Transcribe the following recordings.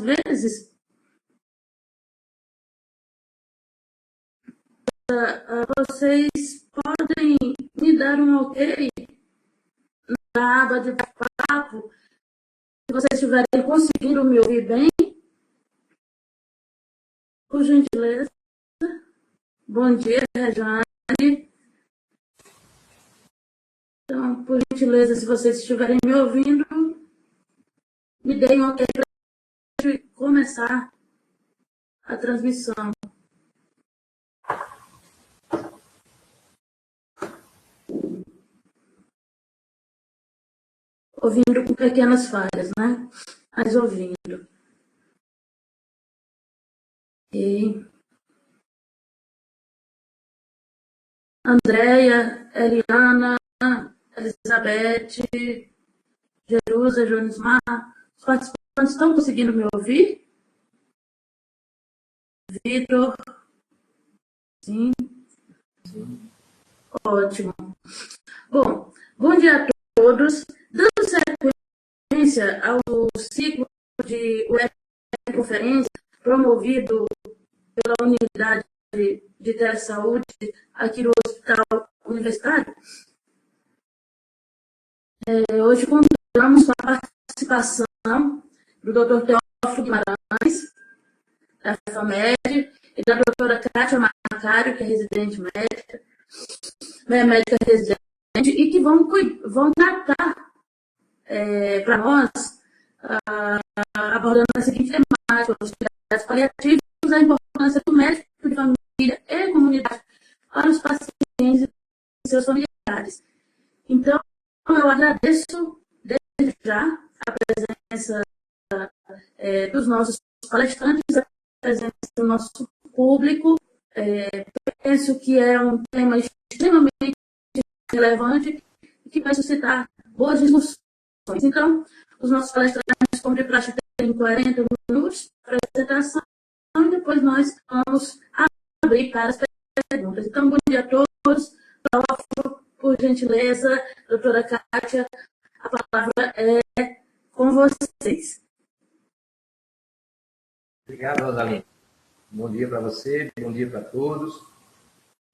vezes, vocês podem me dar um ok na aba de papo, se vocês estiverem conseguindo me ouvir bem, por gentileza. Bom dia, Rejane. Então, por gentileza, se vocês estiverem me ouvindo, me deem um ok para começar a transmissão. Ouvindo com pequenas falhas, né? Mas ouvindo. E Andréia, Eliana, Elizabeth, Jerusa, Jonismar, os participantes estão conseguindo me ouvir? Vitor? Sim. Ótimo. Bom dia a todos. Dando sequência ao ciclo de webconferência promovido pela unidade de telesaúde aqui no Hospital Universitário, hoje contamos com a participação do Dr. Teófilo Guimarães, da FAMED, e da doutora Kátia Macário, que é residente médica residente, e que vão tratar para nós, abordando a seguinte temática: os cuidados paliativos, a importância do médico de família e comunidade para os pacientes e seus familiares. Então, eu agradeço desde já a presença dos nossos palestrantes, a presença do nosso público. Penso que é um tema extremamente relevante e que vai suscitar boas discussões. Então, os nossos palestrantes, como de praxe, têm 40 minutos para apresentação e depois nós vamos abrir para as perguntas. Então, bom dia a todos. Por gentileza, doutora Kátia, a palavra é com vocês. Obrigado, Rosaline. Bom dia para você, bom dia para todos.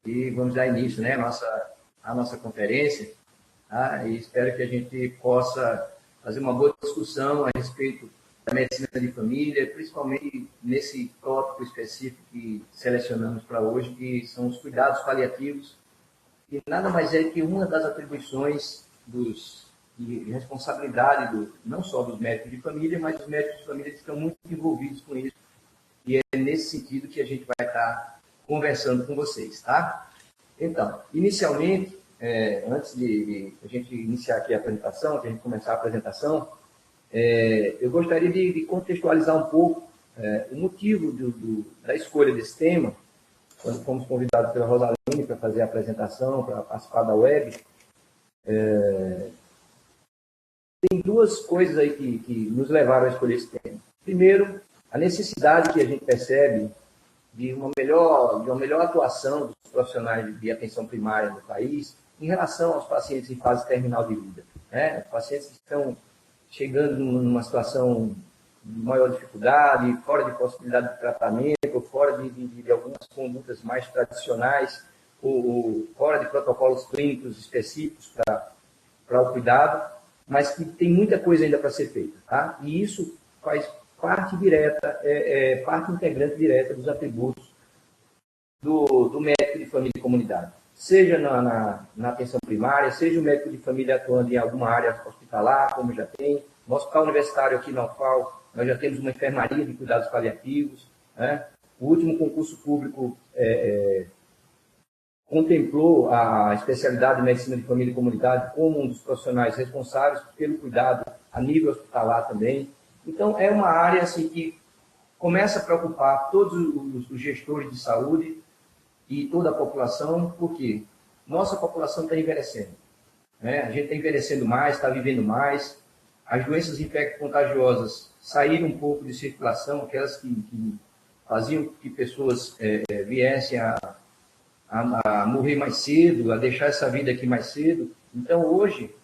E vamos dar início, né, à nossa conferência. Tá? E espero que a gente possa fazer uma boa discussão a respeito da medicina de família, principalmente nesse tópico específico que selecionamos para hoje, que são os cuidados paliativos, que nada mais é que uma das atribuições de responsabilidade não só dos médicos de família, mas dos médicos de família que estão muito envolvidos com isso. E é nesse sentido que a gente vai estar conversando com vocês, tá? Então, inicialmente, antes de a gente iniciar aqui a apresentação, de a gente começar a apresentação, eu gostaria de contextualizar um pouco o motivo da escolha desse tema, quando fomos convidados pela Rosaline para fazer a apresentação, para participar da web. Tem duas coisas aí que nos levaram a escolher esse tema. Primeiro, a necessidade que a gente percebe de uma melhor atuação dos profissionais de atenção primária no país em relação aos pacientes em fase terminal de vida. Né? Pacientes que estão chegando numa situação de maior dificuldade, fora de possibilidade de tratamento, fora de algumas condutas mais tradicionais, ou fora de protocolos clínicos específicos para o cuidado, mas que tem muita coisa ainda para ser feita. Tá? E isso faz parte direta, parte integrante direta dos atributos do médico de família e comunidade. Seja na atenção primária, seja o médico de família atuando em alguma área hospitalar, como já tem. No Hospital Universitário aqui na UFAL, nós já temos uma enfermaria de cuidados paliativos. Né? O último concurso público contemplou a especialidade de medicina de família e comunidade como um dos profissionais responsáveis pelo cuidado a nível hospitalar também. Então, é uma área assim, que começa a preocupar todos os gestores de saúde e toda a população, porque nossa população está envelhecendo. Né? A gente está envelhecendo mais, está vivendo mais, as doenças infecto-contagiosas saíram um pouco de circulação, aquelas que faziam que pessoas viessem a morrer mais cedo, a deixar essa vida aqui mais cedo. Então, hoje,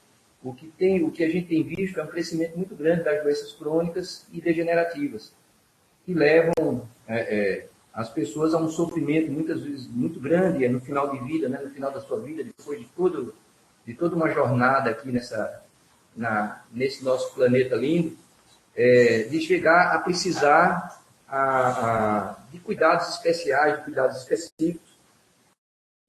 o que a gente tem visto é um crescimento muito grande das doenças crônicas e degenerativas. que levam as pessoas a um sofrimento, muitas vezes, muito grande, no final de vida, né, no final da sua vida, depois de toda uma jornada aqui nesse nosso planeta lindo, de chegar a precisar de cuidados especiais, de cuidados específicos,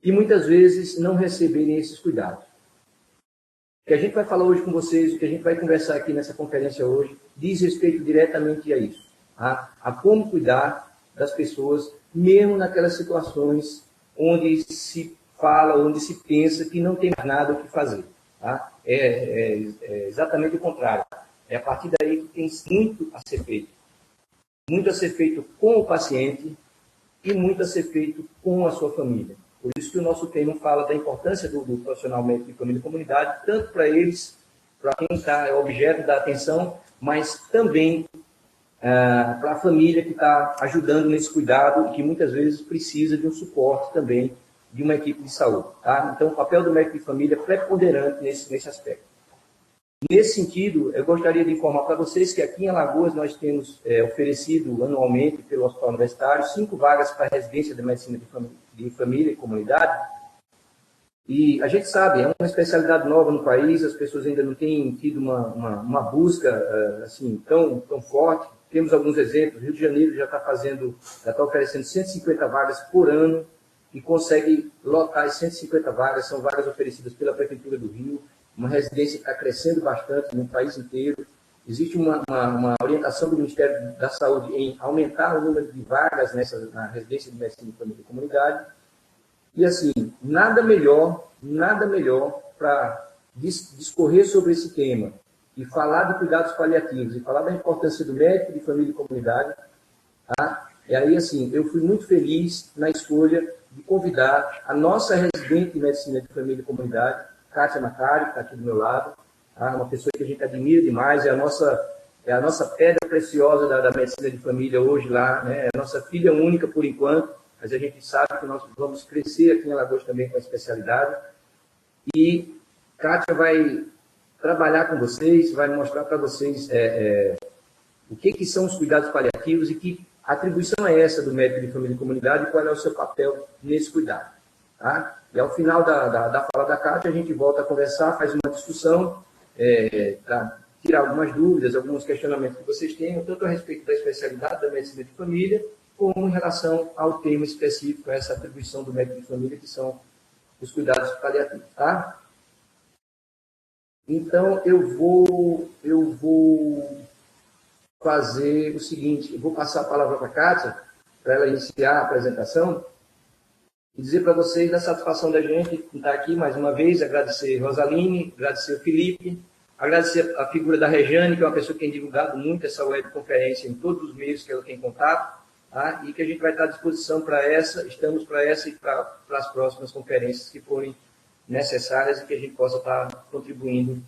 e muitas vezes não receberem esses cuidados. O que a gente vai falar hoje com vocês, o que a gente vai conversar aqui nessa conferência hoje, diz respeito diretamente a isso, a como cuidar das pessoas, mesmo naquelas situações onde se fala, onde se pensa que não tem mais nada o que fazer. Tá? É exatamente o contrário. É a partir daí que tem muito a ser feito. Muito a ser feito com o paciente e muito a ser feito com a sua família. Por isso que o nosso tema fala da importância do profissional médico de família e comunidade, tanto para eles, para quem está objeto da atenção, mas também para a família que está ajudando nesse cuidado e que muitas vezes precisa de um suporte também de uma equipe de saúde. Tá? Então, o papel do médico de família é preponderante nesse aspecto. Nesse sentido, eu gostaria de informar para vocês que aqui em Alagoas nós temos oferecido anualmente pelo Hospital Universitário 5 vagas para a residência de medicina de família e comunidade. E a gente sabe, é uma especialidade nova no país, as pessoas ainda não têm tido uma busca assim tão forte. Temos alguns exemplos, Rio de Janeiro já está oferecendo 150 vagas por ano e consegue lotar as 150 vagas, são vagas oferecidas pela Prefeitura do Rio, uma residência que está crescendo bastante no país inteiro. Existe uma orientação do Ministério da Saúde em aumentar o número de vagas na residência de medicina de família e comunidade. E assim, nada melhor para discorrer sobre esse tema e falar de cuidados paliativos e falar da importância do médico de família e comunidade. Tá? E aí, assim, eu fui muito feliz na escolha de convidar a nossa residente de medicina de família e comunidade, Kátia Macari, que está aqui do meu lado, tá? Uma pessoa que a gente admira demais, é a nossa pedra preciosa da medicina de família hoje lá, né? É a nossa filha única por enquanto, mas a gente sabe que nós vamos crescer aqui em Alagoas também com a especialidade. E Kátia vai trabalhar com vocês, vai mostrar para vocês o que são os cuidados paliativos e que atribuição é essa do médico de família e comunidade e qual é o seu papel nesse cuidado. Tá? E ao final da fala da Kátia, a gente volta a conversar, faz uma discussão, para tirar algumas dúvidas, alguns questionamentos que vocês tenham, tanto a respeito da especialidade da medicina de família, como em relação ao tema específico, essa atribuição do médico de família, que são os cuidados paliativos. Tá? Então, eu vou fazer o seguinte, eu vou passar a palavra para a Kátia, para ela iniciar a apresentação, e dizer para vocês da satisfação da gente estar aqui mais uma vez, agradecer a Rosaline, agradecer o Felipe, agradecer a figura da Rejane, que é uma pessoa que tem divulgado muito essa webconferência em todos os meios que ela tem contato, tá? E que a gente vai estar à disposição para estamos para essa e para as próximas conferências que forem necessárias e que a gente possa estar contribuindo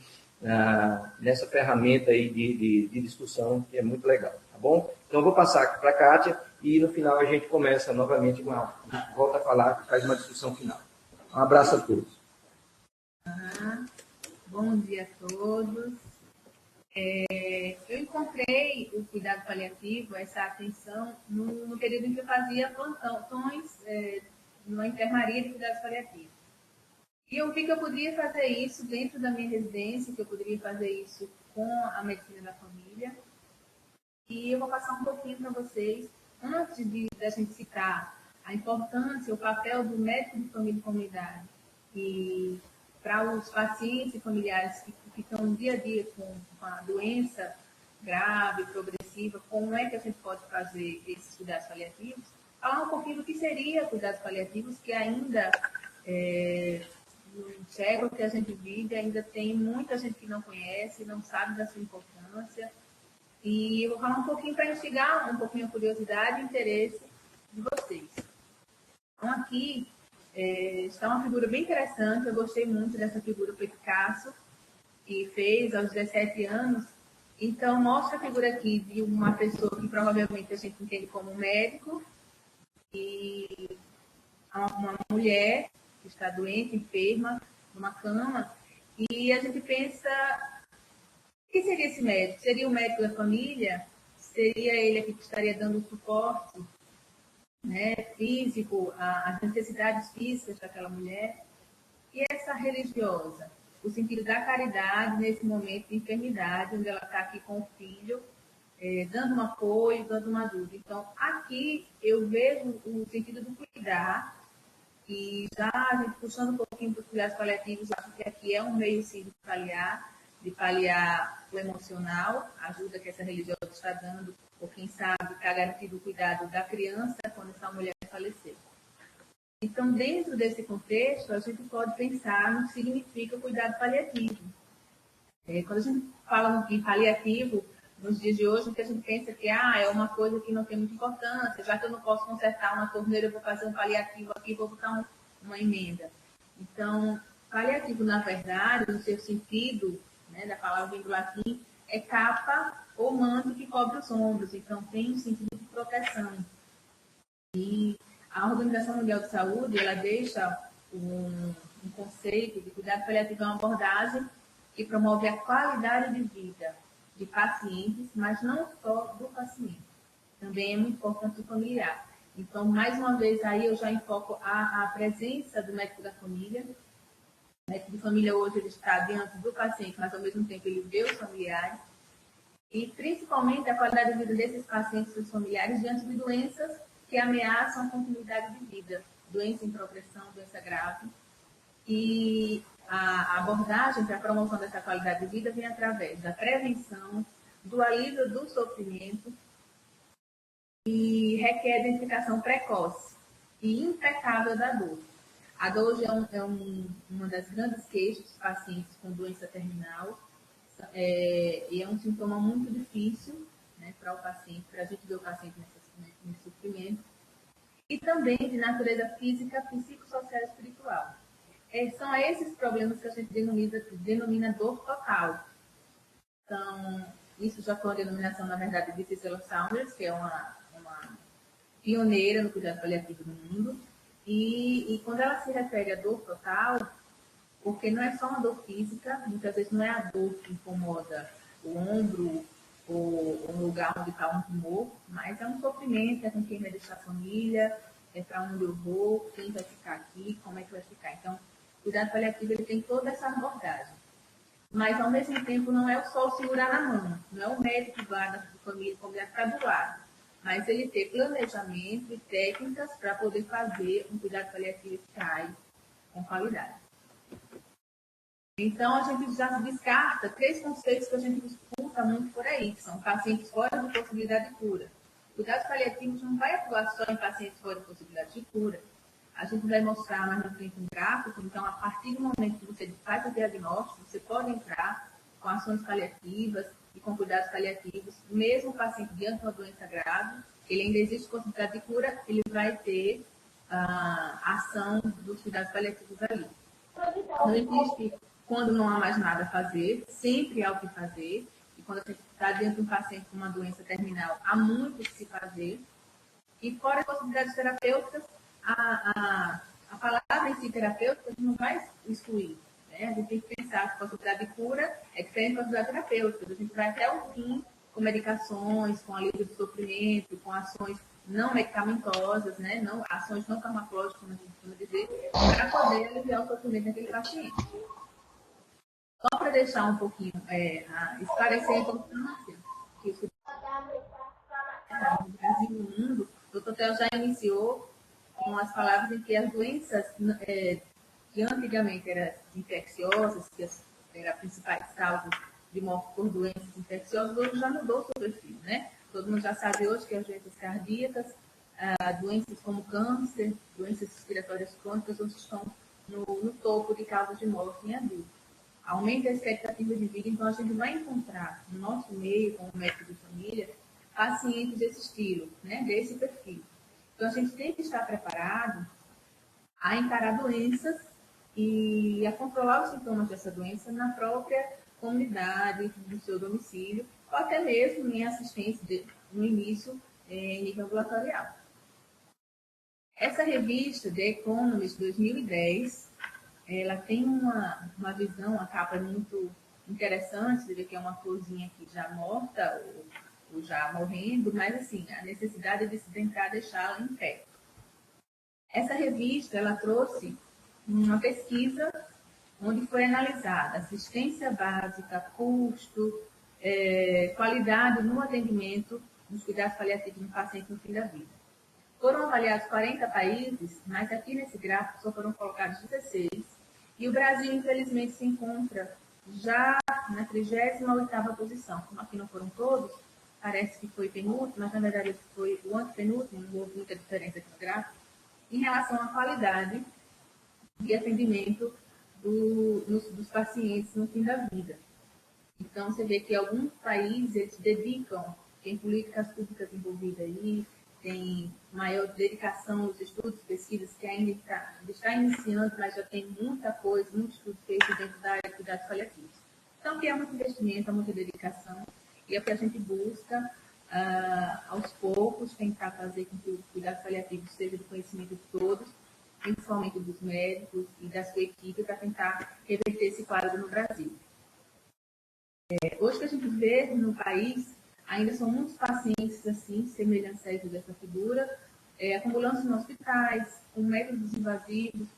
nessa ferramenta aí de discussão, que é muito legal, tá bom? Então, eu vou passar aqui para a Kátia e no final a gente começa novamente volta a falar, faz uma discussão final. Um abraço a todos. Bom dia a todos. Eu encontrei o cuidado paliativo, essa atenção, no período em que eu fazia plantões numa enfermaria de cuidados paliativos. E eu vi que eu poderia fazer isso dentro da minha residência, que eu poderia fazer isso com a medicina da família. E eu vou passar um pouquinho para vocês, antes da gente citar a importância, o papel do médico de família e comunidade, e para os pacientes e familiares que estão no dia a dia com a doença grave, progressiva, como é que a gente pode fazer esses cuidados paliativos, falar um pouquinho do que seria cuidados paliativos, que ainda, no século que a gente vive, ainda tem muita gente que não conhece, não sabe da sua importância. E eu vou falar um pouquinho para instigar um pouquinho a curiosidade e interesse de vocês. Então, aqui está uma figura bem interessante, eu gostei muito dessa figura, foi Picasso, que fez aos 17 anos. Então, mostra a figura aqui de uma pessoa que provavelmente a gente entende como médico, e uma mulher que está doente, enferma, numa cama, e a gente pensa, o que seria esse médico? Seria o médico da família? seria ele que estaria dando suporte, né, físico, às necessidades físicas daquela mulher. E essa religiosa? O sentido da caridade nesse momento de enfermidade, onde ela está aqui com o filho, dando um apoio, dando uma ajuda. Então, aqui eu vejo o sentido do cuidar, e já a gente puxando um pouquinho para os cuidados paliativos, acho que aqui é um meio sim de paliar o emocional, a ajuda que essa religiosa está dando, ou quem sabe está garantindo o cuidado da criança quando essa mulher falecer. Então, dentro desse contexto, a gente pode pensar no que significa o cuidado paliativo. Quando a gente fala em paliativo, nos dias de hoje, o que a gente pensa que é uma coisa que não tem muita importância, já que eu não posso consertar uma torneira, eu vou fazer um paliativo aqui, vou botar uma emenda. Então, paliativo, na verdade, no seu sentido, né, da palavra em latim, é capa ou manto que cobre os ombros. Então, tem um sentido de proteção. E a Organização Mundial de Saúde, ela deixa um conceito de cuidado paliativo, uma abordagem que promove a qualidade de vida de pacientes, mas não só do paciente. Também é muito importante o familiar. Então, mais uma vez, aí eu já enfoco a presença do médico da família. O médico de família hoje ele está diante do paciente, mas ao mesmo tempo ele vê os familiares. E principalmente a qualidade de vida desses pacientes e dos familiares diante de doenças que ameaçam a continuidade de vida. Doença em progressão, doença grave. E a abordagem para a promoção dessa qualidade de vida vem através da prevenção, do alívio do sofrimento e requer a identificação precoce e impecável da dor. A dor hoje uma das grandes queixas dos pacientes com doença terminal e é um sintoma muito difícil, né, para o paciente, para a gente ver o paciente nesse sofrimento, e também de natureza física, psicossocial e espiritual. São esses problemas que a gente denomina dor total. Então, isso já foi a denominação, na verdade, de Cicely Saunders, que é uma pioneira no cuidado paliativo no mundo. E quando ela se refere à dor total, porque não é só uma dor física, muitas vezes não é a dor que incomoda o ombro ou o lugar onde está um tumor, mas é um sofrimento, é com quem vai deixar a família, é para onde eu vou, quem vai ficar aqui, como é que vai ficar. Então, o cuidado paliativo ele tem toda essa abordagem. Mas, ao mesmo tempo, não é só o segurar na mão, não é o médico que guarda a família, como já ficar do lado, mas ele ter planejamento e técnicas para poder fazer um cuidado paliativo eficaz, com qualidade. Então, a gente já descarta 3 conceitos que a gente disputa muito por aí, que são pacientes fora de possibilidade de cura. Cuidados paliativos não vai atuar só em pacientes fora de possibilidade de cura. A gente vai mostrar mais na frente um gráfico, então, a partir do momento que você faz o diagnóstico, você pode entrar com ações paliativas e com cuidados paliativos, mesmo o paciente diante de uma doença grave, ele ainda existe possibilidade de cura, ele vai ter a ação dos cuidados paliativos ali. Não existe quando não há mais nada a fazer, sempre há o que fazer, e quando a gente está diante de um paciente com uma doença terminal, há muito o que se fazer. E fora as possibilidades terapêuticas, a palavra em si terapêutica a gente não vai excluir. Né? A gente tem que pensar que a possibilidade de cura é diferente da possibilidade terapêutica. A gente vai até o fim com medicações, com alívio do sofrimento, com ações não medicamentosas, né? Não, ações não farmacológicas, como a gente costuma dizer, para poder aliviar o sofrimento daquele paciente. Só para deixar um pouquinho, esclarecer a importância que o no Brasil e no mundo, o Dr. Theo já iniciou com as palavras em que as doenças que antigamente eram infecciosas, que eram as principais causas de morte por doenças infecciosas, hoje já mudou o seu perfil, né? Todo mundo já sabe hoje que as doenças cardíacas, doenças como câncer, doenças respiratórias crônicas, hoje estão no topo de causas de morte em adultos. Aumenta a expectativa de vida, então a gente vai encontrar no nosso meio, como médico de família, pacientes desse estilo, né, desse perfil. Então a gente tem que estar preparado a encarar doenças e a controlar os sintomas dessa doença na própria comunidade, no seu domicílio, ou até mesmo em assistência no início em nível ambulatorial. Essa revista, The Economist 2010, ela tem uma visão, a capa é muito interessante, você vê que é uma florzinha aqui já morta, ou já morrendo, mas assim, a necessidade de se tentar deixá-la em pé. Essa revista, ela trouxe uma pesquisa onde foi analisada assistência básica, custo, qualidade no atendimento dos cuidados paliativos no paciente no fim da vida. Foram avaliados 40 países, mas aqui nesse gráfico só foram colocados 16, e o Brasil, infelizmente, se encontra já na 38ª posição. Como aqui não foram todos, parece que foi penúltimo, mas na verdade foi o antepenúltimo, não houve muita diferença aqui no gráfico, em relação à qualidade de atendimento dos pacientes no fim da vida. Então, você vê que alguns países eles dedicam, tem políticas públicas envolvidas aí, tem maior dedicação nos estudos, pesquisas que ainda está iniciando, mas já tem muita coisa, muito estudo feito dentro da área de cuidados paliativos. Então, que é muito investimento, é muita dedicação, e é o que a gente busca, aos poucos, tentar fazer com que o cuidado paliativo seja do conhecimento de todos, principalmente dos médicos e da sua equipe, para tentar reverter esse quadro no Brasil. Hoje que a gente vê no país, ainda são muitos pacientes assim, semelhantes a dessa figura, acumulando nos hospitais, com métodos invasivos,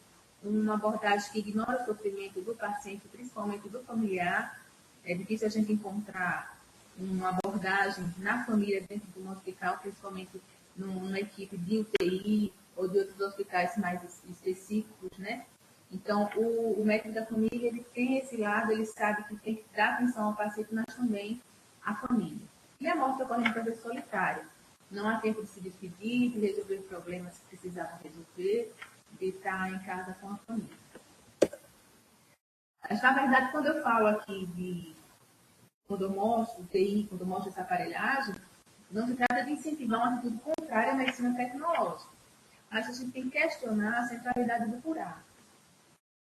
uma abordagem que ignora o sofrimento do paciente, principalmente do familiar. É difícil a gente encontrar uma abordagem na família dentro de um hospital, principalmente numa equipe de UTI ou de outros hospitais mais específicos, né? Então, o médico da família, ele tem esse lado, ele sabe que tem que dar atenção ao paciente, mas também à família. E a morte ocorre muitas vezes solitária. Não há tempo de se despedir, de resolver problemas que precisavam resolver, de estar em casa com a família. Mas, na verdade, quando eu falo aqui quando eu mostro TI, quando eu mostro essa aparelhagem, não se trata de incentivar uma atitude contrária à medicina tecnológica. Mas a gente tem que questionar a centralidade do curar.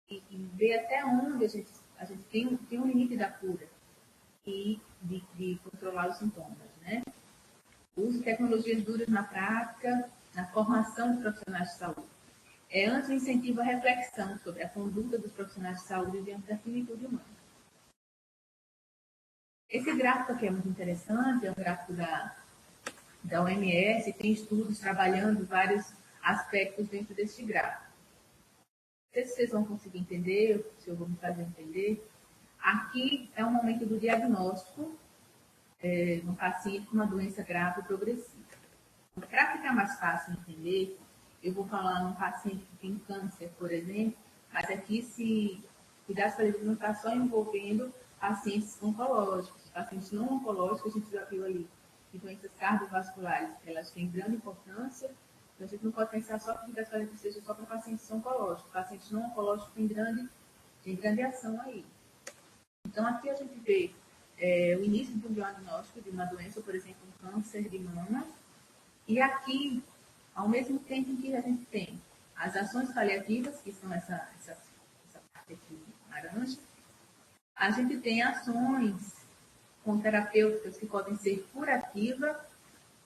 E ver até onde a gente tem um limite da cura e de controlar os sintomas, né? O uso de tecnologias duras na prática, na formação de profissionais de saúde. Antes, incentiva a reflexão sobre a conduta dos profissionais de saúde diante da finitude humana. Esse gráfico aqui é muito interessante, é um gráfico da OMS, tem estudos trabalhando vários aspectos dentro deste gráfico. Não sei se vocês vão conseguir entender, se eu vou me fazer entender. Aqui é o momento do diagnóstico no paciente com uma doença grave progressiva. Para ficar mais fácil entender, eu vou falar num paciente que tem câncer, por exemplo, mas aqui se cuidados paliativos não está só envolvendo pacientes oncológicos. Pacientes não oncológicos, a gente já viu ali que doenças cardiovasculares, elas têm grande importância. Então, a gente não pode pensar só que cuidados paliativos seja só para pacientes oncológicos. Pacientes não oncológicos têm grande ação aí. Então, aqui a gente vê o início de um diagnóstico de uma doença, por exemplo, um câncer de mama. E aqui, ao mesmo tempo em que a gente tem as ações paliativas, que são essa parte aqui laranja, a gente tem ações com terapêuticas que podem ser curativas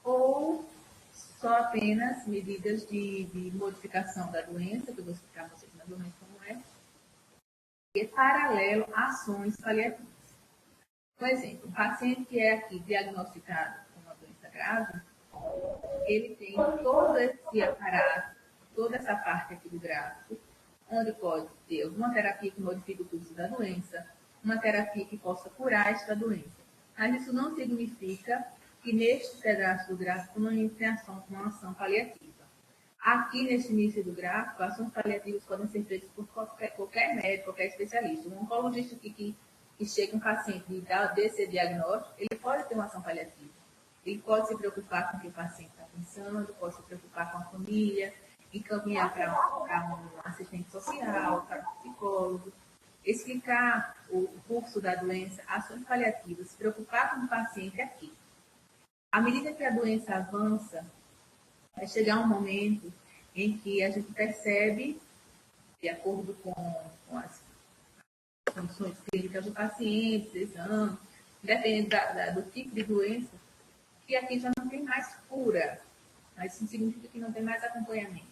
ou só apenas medidas de modificação da doença, que eu vou explicar para vocês mais ou menos como é, e paralelo a ações paliativas. Por exemplo, um paciente que é aqui diagnosticado com uma doença grave, ele tem todo esse aparato, toda essa parte aqui do gráfico, onde pode ter alguma terapia que modifique o curso da doença, uma terapia que possa curar esta doença. Mas isso não significa que neste pedaço do gráfico não entre ação com uma ação paliativa. Aqui, nesse início do gráfico, ações paliativas podem ser feitas por qualquer médico, qualquer especialista. Um oncologista que chega um paciente e dá desse diagnóstico, ele pode ter uma ação paliativa. Ele pode se preocupar com o que o paciente está pensando, pode se preocupar com a família, encaminhar para um assistente social, para um psicólogo, explicar o curso da doença, ações paliativas, se preocupar com o paciente aqui. À medida que a doença avança, vai chegar um momento em que a gente percebe, de acordo com as condições clínicas do paciente, exame, dependendo do tipo de doença, que aqui já não tem mais cura, mas isso significa que não tem mais acompanhamento.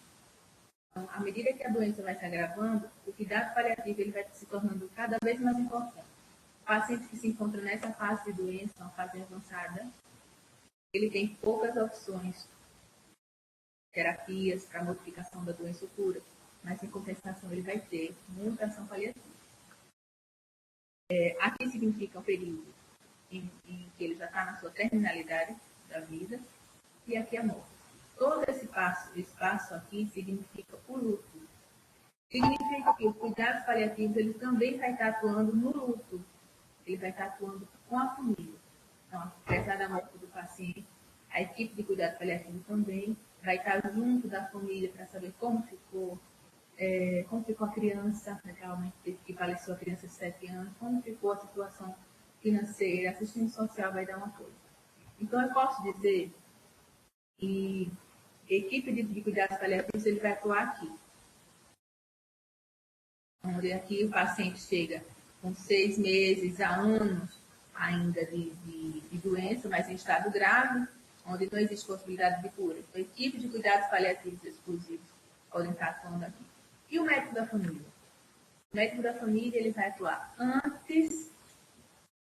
Então, à medida que a doença vai se agravando, o cuidado paliativo ele vai se tornando cada vez mais importante. Pacientes que se encontram nessa fase de doença, uma fase avançada, ele tem poucas opções, terapias para modificação da doença ou cura, mas em compensação ele vai ter muita ação paliativa. Aqui significa um período em que ele já está na sua terminalidade da vida, e aqui a morte. Todo esse espaço aqui significa o luto. Significa que os cuidados paliativos ele também vai estar atuando no luto. Ele vai estar atuando com a família. Então, apesar da morte do paciente, a equipe de cuidado paliativo também vai estar junto da família para saber como ficou a criança, realmente que faleceu a criança de 7 anos, como ficou a situação financeira, a assistência social vai dar um apoio. Então, eu posso dizer que a equipe de cuidados paliativos ele vai atuar aqui. Onde aqui o paciente chega com 6 meses a anos ainda de doença, mas em estado grave, onde não existe possibilidade de cura. Então, a equipe de cuidados paliativos exclusivos podem estar atuando aqui. E o médico da família? O médico da família ele vai atuar antes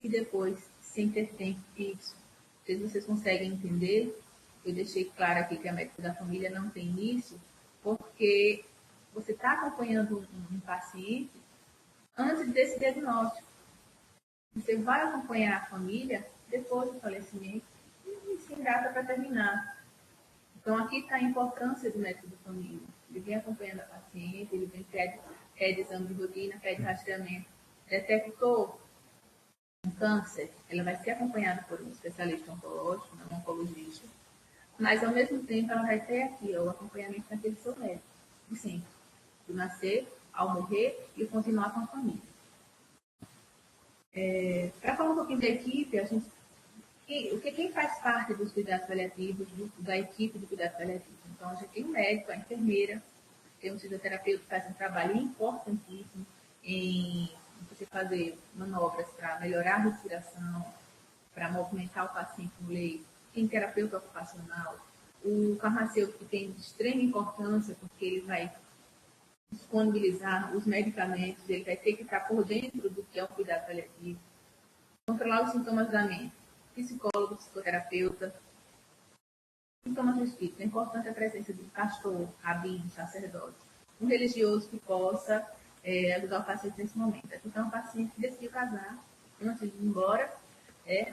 e depois, sem ter tempo fixo. Não sei se vocês conseguem entender. Eu deixei claro aqui que a médico da família não tem início, porque você está acompanhando um paciente antes desse diagnóstico. Você vai acompanhar a família depois do falecimento e sem data para terminar. Então, aqui está a importância do médico da família. Ele vem acompanhando a paciente, ele vem pede exame de rotina, pede rastreamento. Detectou um câncer, ela vai ser acompanhada por um especialista oncológico, um oncologista, mas, ao mesmo tempo, ela vai ter aqui o acompanhamento daquele seu médico, de sempre, do nascer, ao morrer e continuar com a família. Para falar um pouquinho da equipe, quem faz parte dos cuidados paliativos, da equipe de cuidados paliativos? Então, a gente tem um médico, a enfermeira, tem um fisioterapeuta que faz um trabalho importantíssimo em você fazer manobras para melhorar a respiração, para movimentar o paciente no leito, tem terapeuta ocupacional, o farmacêutico tem de extrema importância porque ele vai disponibilizar os medicamentos, ele vai ter que estar por dentro do que é o cuidado paliativo, controlar os sintomas da mente, psicólogo, psicoterapeuta, sintomas do espírito. É importante a presença de um pastor, rabino, sacerdote, um religioso que possa ajudar o paciente nesse momento. Então, um paciente que decidiu casar antes de ir embora,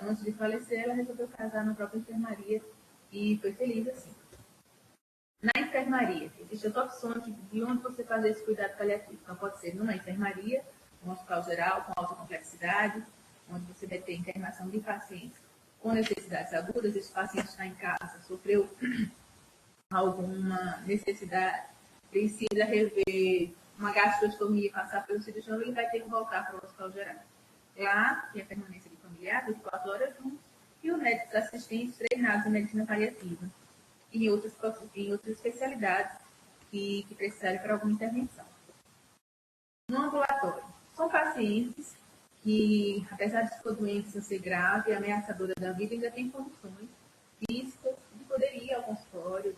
antes de falecer, ela resolveu casar na própria enfermaria e foi feliz assim. Na enfermaria, existem as opções de onde você fazer esse cuidado paliativo. Então, pode ser numa enfermaria, um hospital geral com alta complexidade, onde você vai ter internação de pacientes com necessidades agudas. Esse paciente está em casa, sofreu alguma necessidade, precisa rever uma gastrostomia, passar pelo cirurgião, ele vai ter que voltar para o hospital geral. Lá tem a permanência de familiar, 24 horas juntos, e os médicos assistentes treinados em medicina paliativa e em outras especialidades que precisarem para alguma intervenção. No ambulatório, são pacientes que, apesar de sua doença ser grave e ameaçadora da vida, ainda têm condições físicas de poder ir ao consultório,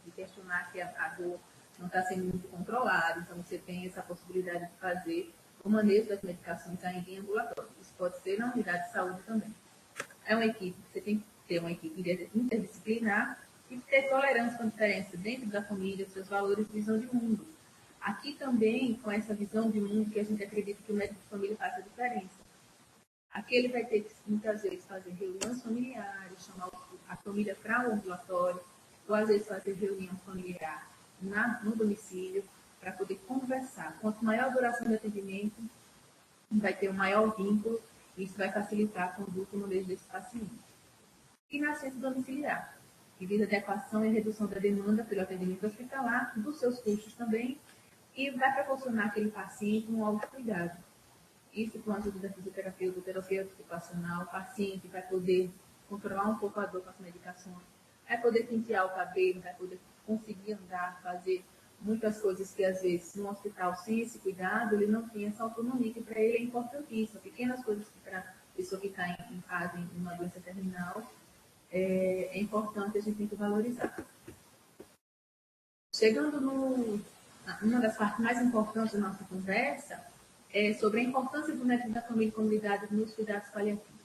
de questionar que a dor não está sendo muito controlada, então você tem essa possibilidade de fazer o manejo das medicações ainda em ambulatório. Isso pode ser na unidade de saúde também. É uma equipe, você tem que ter uma equipe interdisciplinar e ter tolerância com a diferença dentro da família, seus valores e visão de mundo. Aqui também, com essa visão de mundo, que a gente acredita que o médico de família faz a diferença. Aqui ele vai ter que, muitas vezes, fazer reuniões familiares, chamar a família para o ambulatório, ou às vezes fazer reunião familiar no domicílio, para poder conversar. Quanto maior a duração do atendimento, vai ter um maior vínculo, e isso vai facilitar a conduta e o manejo desse paciente. E na assistência domiciliar, que visa adequação e redução da demanda pelo atendimento hospitalar, dos seus custos também, e vai proporcionar àquele paciente um autocuidado. Isso com a ajuda da fisioterapeuta, do terapeuta ocupacional, o paciente vai poder controlar um pouco a dor com as medicações, vai poder pentear o cabelo, vai poder conseguir andar, fazer muitas coisas que, às vezes, no hospital, sem esse cuidado, ele não tem essa autonomia, que para ele é importantíssima. Pequenas coisas que para a pessoa que está em fase de uma doença terminal, é importante, a gente tem que valorizar. Chegando numa das partes mais importantes da nossa conversa, é sobre a importância do médico da família e comunidade nos cuidados paliativos.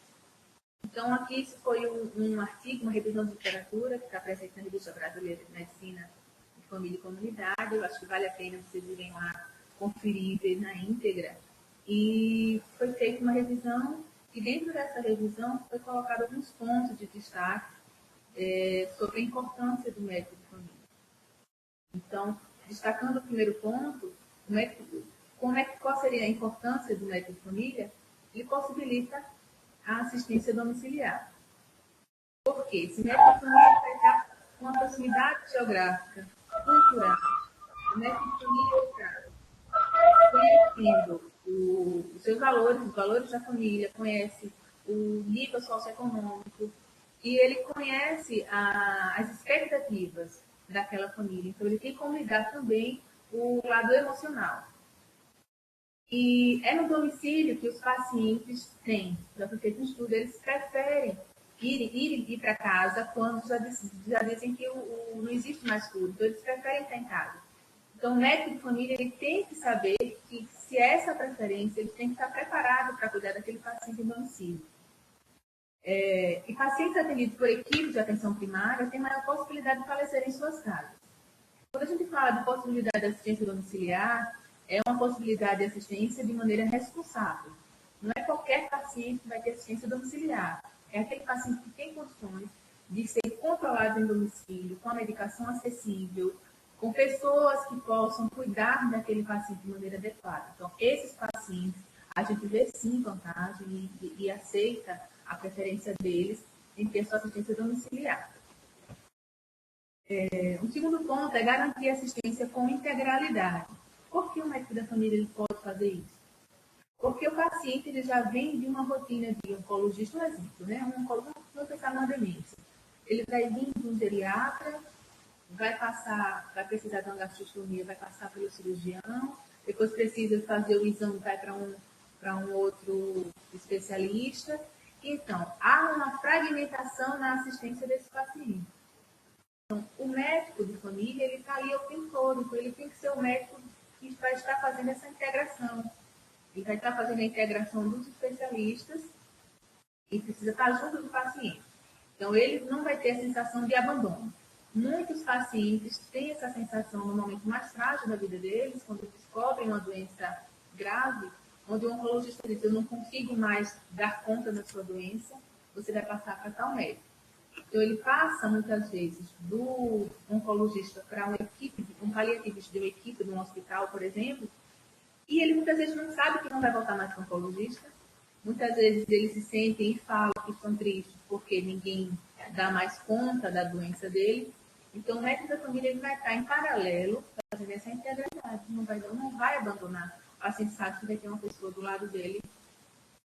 Então, aqui isso foi um artigo, uma revisão de literatura, que está presente na Revista Brasileira de Medicina de Família e Comunidade. Eu acho que vale a pena vocês irem lá conferir e ver na íntegra. E foi feita uma revisão, e dentro dessa revisão foi colocado alguns pontos de destaque sobre a importância do médico de família. Então, destacando o primeiro ponto, qual seria a importância do médico de família? Ele possibilita a assistência domiciliar. Por quê? Esse médico de família vai estar com a proximidade geográfica, cultural. O médico de família está conhecendo os seus valores, os valores da família, conhece o nível socioeconômico e ele conhece as expectativas daquela família. Então, ele tem como lidar também o lado emocional. E é no domicílio que os pacientes têm, já foi feito um estudo, eles preferem ir para casa quando já dizem que não existe mais cura. Então, eles preferem estar em casa. Então, o médico de família ele tem que saber que, se é essa preferência, ele tem que estar preparado para cuidar daquele paciente em domicílio. E pacientes atendidos por equipes de atenção primária têm maior possibilidade de falecer em suas casas. Quando a gente fala de possibilidade de assistência domiciliar, é uma possibilidade de assistência de maneira responsável. Não é qualquer paciente que vai ter assistência domiciliar. É aquele paciente que tem condições de ser controlado em domicílio, com a medicação acessível, com pessoas que possam cuidar daquele paciente de maneira adequada. Então, esses pacientes, a gente vê sim vantagem e aceita a preferência deles em ter sua assistência domiciliar. O segundo ponto é garantir assistência com integralidade. Por que o médico da família ele pode fazer isso? Porque o paciente ele já vem de uma rotina de oncologista, um exemplo, né? Um oncologista vai pensar na demência. Ele vai vir de um geriatra, vai precisar de uma gastrostomia, vai passar pelo cirurgião, depois precisa fazer o exame, vai para um outro especialista. Então, há uma fragmentação na assistência desse paciente. Então, o médico de família, ele está ali o tempo todo, então ele tem que ser o médico que vai estar fazendo essa integração. Ele vai estar fazendo a integração dos especialistas e precisa estar junto do paciente. Então, ele não vai ter a sensação de abandono. Muitos pacientes têm essa sensação no momento mais frágil da vida deles, quando descobrem uma doença grave, onde o oncologista diz: eu não consigo mais dar conta da sua doença, você vai passar para tal médico. Então, ele passa, muitas vezes, do oncologista para uma equipe, um paliativista de uma equipe de um hospital, por exemplo, e ele muitas vezes não sabe que não vai voltar mais para o oncologista. Muitas vezes eles se sentem e falam que estão tristes porque ninguém dá mais conta da doença dele. Então, o médico da família ele vai estar em paralelo fazendo essa integralidade. Não vai abandonar. O paciente sabe que vai ter uma pessoa do lado dele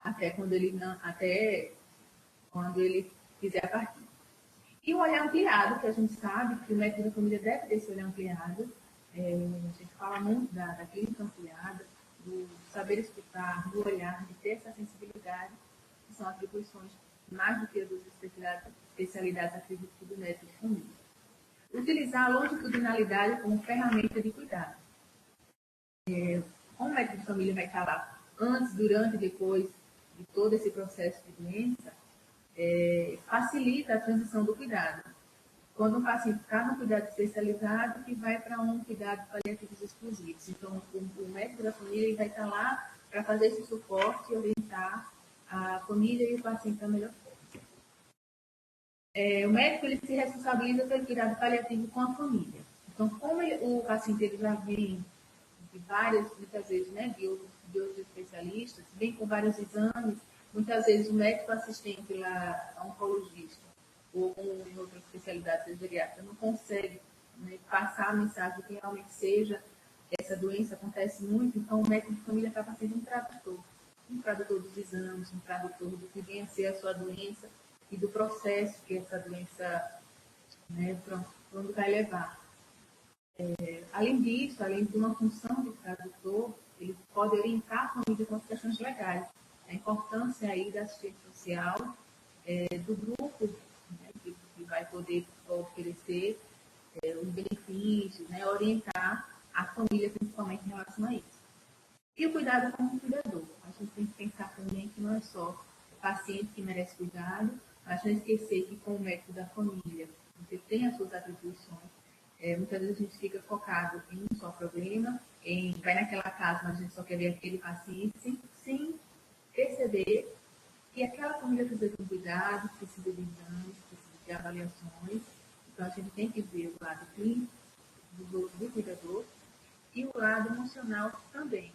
até quando ele quiser partir. E o olhar ampliado, que a gente sabe que o médico da família deve ter esse olhar ampliado. A gente fala muito da clínica ampliada, do saber escutar, do olhar, de ter essa sensibilidade, que são atribuições mais do que as outras especialidades, acredito, do médico de família. Utilizar a longitudinalidade como ferramenta de cuidado. Como o médico de família vai estar lá antes, durante e depois de todo esse processo de doença, facilita a transição do cuidado. Quando o paciente está no cuidado especializado e vai para um cuidado paliativos exclusivos. Então, o médico da família ele vai estar lá para fazer esse suporte e orientar a família e o paciente da melhor forma. O médico ele se responsabiliza pelo cuidado paliativo com a família. Então, como o paciente ele já vem de muitas vezes, né, de outros especialistas, vem com vários exames, muitas vezes o médico assistente lá, oncologista, ou em outra especialidade geriátrica, não consegue, né, passar a mensagem que realmente seja essa doença, acontece muito, então o médico de família acaba sendo um tradutor dos exames, um tradutor do que vem a ser a sua doença e do processo que essa doença, né, para onde vai levar. Além disso, além de uma função de tradutor, ele pode orientar a família com as questões legais, a importância aí da assistência social, do grupo, né, que vai poder oferecer os benefícios, né, orientar a família principalmente em relação a isso. E o cuidado como cuidador. A gente tem que pensar também que não é só paciente que merece cuidado, mas não esquecer que com o médico da família, você tem as suas atribuições. Muitas vezes a gente fica focado em um só problema, vai naquela casa, mas a gente só quer ver aquele paciente, sem perceber que aquela família precisa de um cuidado, precisa de exames, precisa de avaliações. Então, a gente tem que ver o lado clínico do cuidador e o lado emocional também.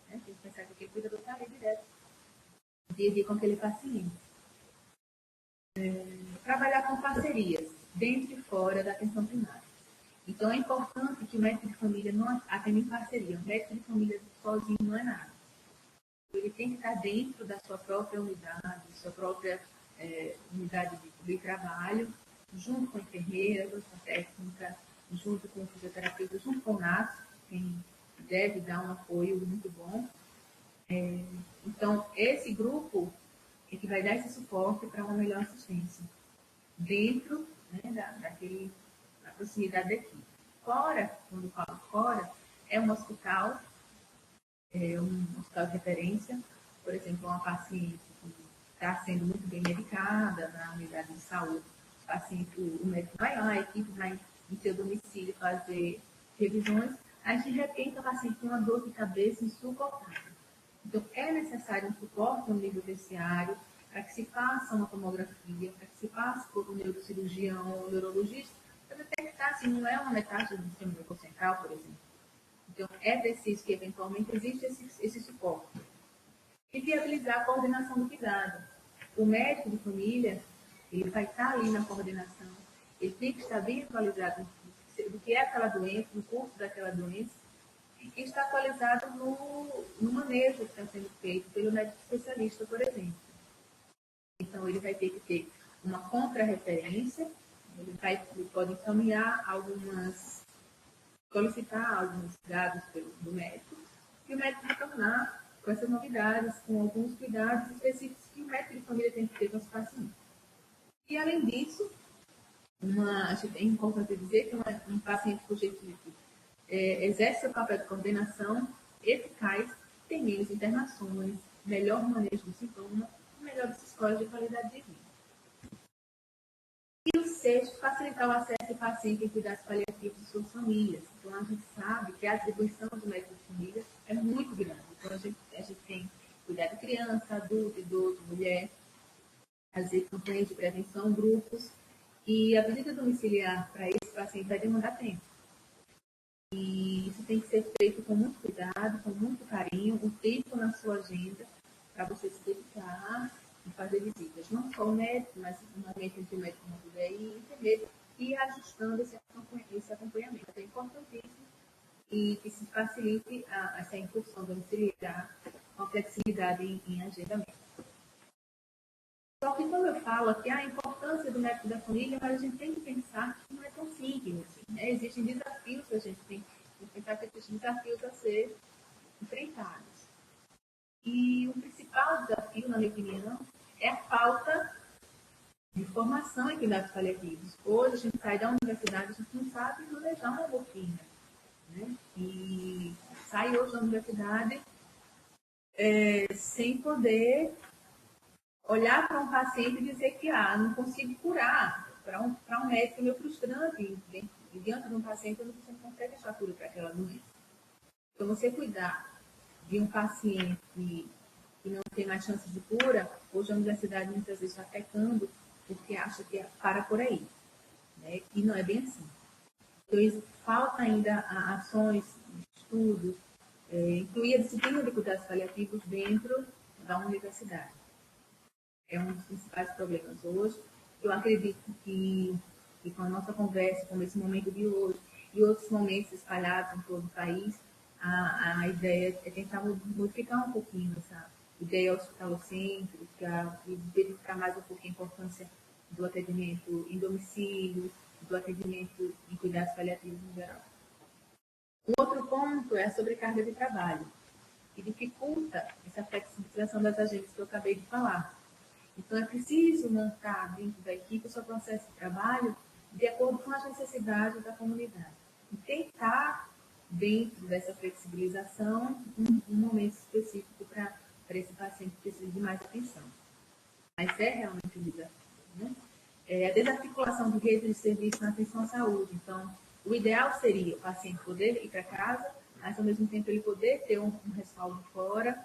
Né? Tem que pensar que aquele cuidador está ali direto, dia a dia com aquele paciente. Trabalhar com parcerias, dentro e fora da atenção primária. Então, é importante que o médico de família não atenda em parceria. O médico de família sozinho não é nada. Ele tem que estar dentro da sua própria unidade, sua própria unidade de trabalho, junto com a enfermeira, junto com a técnica, junto com o fisioterapeuta, junto com o NAS, quem deve dar um apoio muito bom. Então, esse grupo é que vai dar esse suporte para uma melhor assistência, dentro, né, da proximidade da equipe. Fora, quando eu falo fora, é um hospital de referência, por exemplo, uma paciente que está sendo muito bem medicada na unidade de saúde, o médico vai lá, a equipe vai em seu domicílio fazer revisões, aí de repente a paciente tem uma dor de cabeça insuportável. Então, é necessário um suporte no nível terciário para que se faça uma tomografia, para que se passe por um neurocirurgião, um neurologista, para detectar se não é uma metástase do sistema nervoso central, por exemplo. Então, é preciso que, eventualmente, exista esse suporte. E viabilizar a coordenação do cuidado. O médico de família, ele vai estar ali na coordenação, ele tem que estar bem atualizado do que é aquela doença, do curso daquela doença, e está atualizado no manejo que está sendo feito pelo médico especialista, por exemplo. Então, ele vai ter que ter uma contra-referência, ele pode encaminhar solicitar alguns dados do médico, e o médico retornar com essas novidades, com alguns cuidados específicos que o médico de família tem que ter com os pacientes. E, além disso, acho que é importante dizer que um paciente cujo equipe exerce o papel de coordenação eficaz, tem menos internações, melhor manejo do sintoma e melhores escolas de qualidade de vida. E o sexto, facilitar o acesso do paciente em cuidados paliativos de suas famílias. Então, a gente sabe que a atribuição do médico de família é muito grande. Então, a gente tem cuidar de criança, adulto, idoso, mulher, fazer campanhas de prevenção, grupos, e a visita domiciliar para esse paciente vai demandar tempo. E isso tem que ser feito com muito cuidado, com muito carinho, um tempo na sua agenda para você se dedicar e fazer visitas. Não só o médico, mas no momento em que o médico não puder ir, enfermeiro, e ajustando esse acompanhamento. É importantíssimo e que se facilite essa incursão domiciliar com flexibilidade em agendamento. Só que quando eu falo aqui a importância do médico da família, mas a gente tem que pensar que não é tão simples. Assim, né? Existem desafios que a gente tem que pensar que existem desafios a ser enfrentados. E o principal desafio, na minha opinião, é a falta de formação em cuidados paliativos. Hoje a gente sai da universidade, a gente não sabe manejar uma morfina. Né? E sai hoje da universidade sem poder olhar para um paciente e dizer que não consigo curar. Para um médico é meio frustrante. Diante de um paciente, você não consegue achar cura para aquela doença. Então, você cuidar de um paciente que não tem mais chances de cura, hoje a universidade muitas vezes está pecando porque acha que para por aí. Né? E não é bem assim. Então, falta ainda ações, estudos, incluir a disciplina de cuidados paliativos dentro da universidade. É um dos principais problemas hoje. Eu acredito que com a nossa conversa, com esse momento de hoje e outros momentos espalhados em todo o país, a ideia é tentar modificar um pouquinho essa ideia hospitalocêntrica e verificar mais um pouco a importância do atendimento em domicílio, do atendimento em cuidados paliativos em geral. O outro ponto é a sobrecarga de trabalho, que dificulta essa flexibilização das agendas que eu acabei de falar. Então, é preciso montar dentro da equipe o seu processo de trabalho de acordo com as necessidades da comunidade. E tentar, dentro dessa flexibilização, um momento específico para esse paciente que precisa de mais atenção. mas é realmente um desafio, né? A desarticulação de redes de serviço na atenção à saúde. Então, o ideal seria o paciente poder ir para casa, mas ao mesmo tempo ele poder ter um respaldo fora,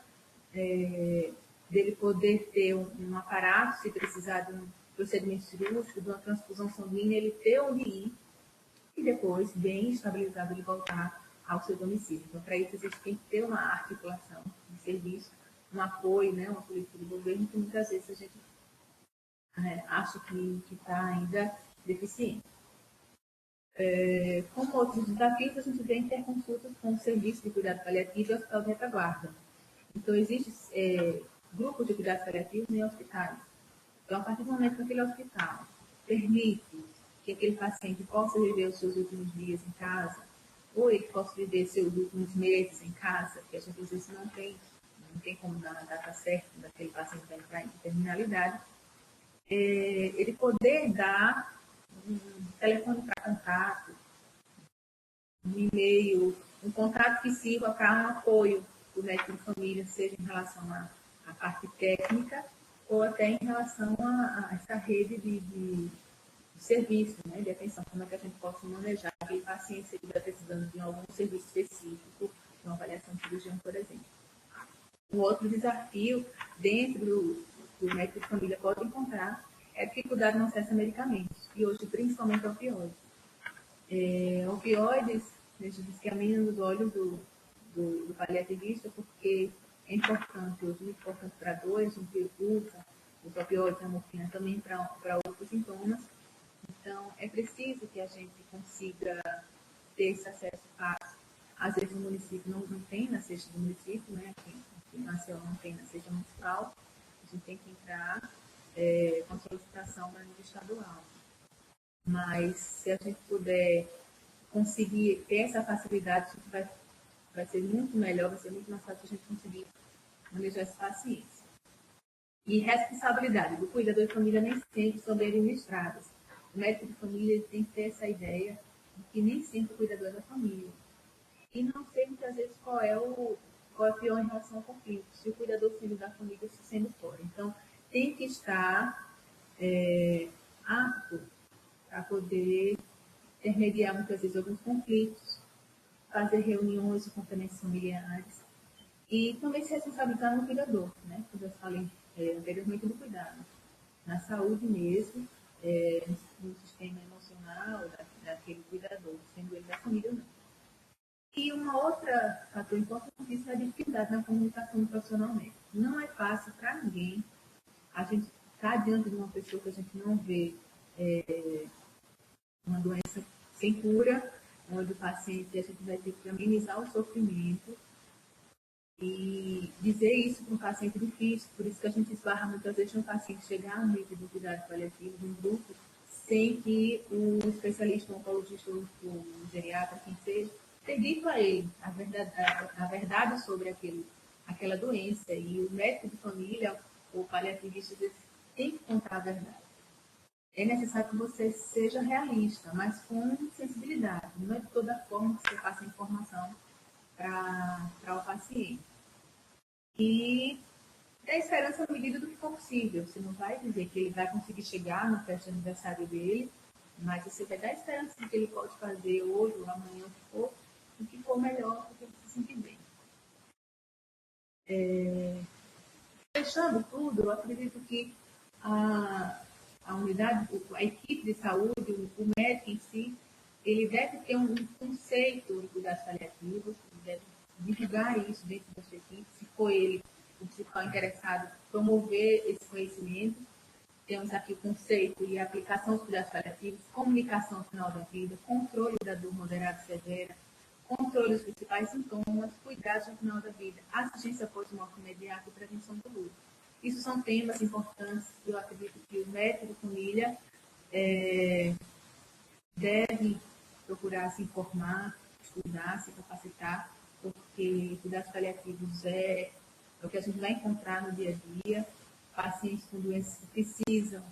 dele poder ter um aparato, se precisar de um procedimento cirúrgico, de uma transfusão sanguínea, ele ter onde ir e depois, bem estabilizado, ele voltar ao seu domicílio. Então, para isso, existe tem que ter uma articulação de serviço, um apoio, né, uma política do governo, que muitas vezes a gente acha que está ainda deficiente. Como outros desafios, a gente vê interconsultas com o Serviço de Cuidado Paliativo e o Hospital de Retaguarda. Então, existem grupos de cuidados paliativos em hospitais. Então, a partir do momento que aquele hospital permite que aquele paciente possa viver os seus últimos dias em casa, ou ele possa viver seus últimos meses em casa, que a gente às vezes não tem como dar a data certa daquele paciente vai entrar em terminalidade, ele poder dar um telefone para contato, um e-mail, um contato que sirva para um apoio do médico de família, seja em relação à parte técnica ou até em relação a essa rede de serviço, né, de atenção, como é que a gente pode manejar aquele paciente se ele está precisando de algum serviço específico, de uma avaliação de cirurgião, por exemplo. Um outro desafio dentro do médico de família pode encontrar é a dificuldade no acesso a medicamentos, e hoje principalmente opioides. Opioides, a gente diz que é a menina dos olhos do paliativista, porque é importante, hoje muito importante para dores, um preocupa, os opioides, a morfina também para outros sintomas. Então, é preciso que a gente consiga ter esse acesso fácil. Às vezes o município não tem na cesta do município, né? Aqui em Maceió não tem na cesta municipal. A gente tem que entrar com solicitação na nível estadual. Mas se a gente puder conseguir ter essa facilidade, isso vai ser muito melhor, vai ser muito mais fácil a gente conseguir manejar esses pacientes. E responsabilidade do cuidador de família nem sempre são bem administradas. O médico de família tem que ter essa ideia de que nem sempre o cuidador é da família. E não sei muitas vezes qual é o pior em relação ao conflito, se o cuidador sendo da família se sendo fora. Então, tem que estar apto para poder intermediar muitas vezes alguns conflitos, fazer reuniões com acompanhamentos familiares e também se responsabilizar no cuidador, né? Como eu falei anteriormente, do cuidado, na saúde mesmo, no sistema emocional daquele cuidador, sendo ele da família ou não. E uma outra fator importantíssimo é a dificuldade na comunicação profissionalmente. Não é fácil para ninguém a gente estar diante de uma pessoa que a gente não vê uma doença sem cura, onde o paciente a gente vai ter que amenizar o sofrimento e dizer isso para um paciente difícil. Por isso que a gente esbarra muitas vezes no paciente chegar a um nível de cuidado paliativo de um grupo sem que o especialista, o oncologista ou o geriatra, quem seja, ter dito a ele a verdade sobre aquela doença. E o médico de família, ou paliativista, tem que contar a verdade. É necessário que você seja realista, mas com sensibilidade. Não é de toda forma que você passa a informação para o paciente. E dá esperança na medida do que for possível. Você não vai dizer que ele vai conseguir chegar na festa de aniversário dele, mas você vai dar esperança de que ele pode fazer hoje ou amanhã, o que for melhor, para que ele se sentir bem. Fechando tudo, eu acredito que a unidade, a equipe de saúde, o médico em si, ele deve ter um conceito de cuidados paliativos, ele deve divulgar isso dentro da sua equipe, se for ele o principal interessado, promover esse conhecimento. Temos aqui o conceito e a aplicação dos cuidados paliativos, comunicação ao final da vida, controle da dor moderada e severa, controle dos principais sintomas, cuidados no final da vida, assistência pós-morte imediata e prevenção do luto. Isso são temas importantes que eu acredito que o médico de família deve procurar se informar, estudar, se capacitar, porque cuidados paliativos é o que a gente vai encontrar no dia a dia. Pacientes com doenças que precisam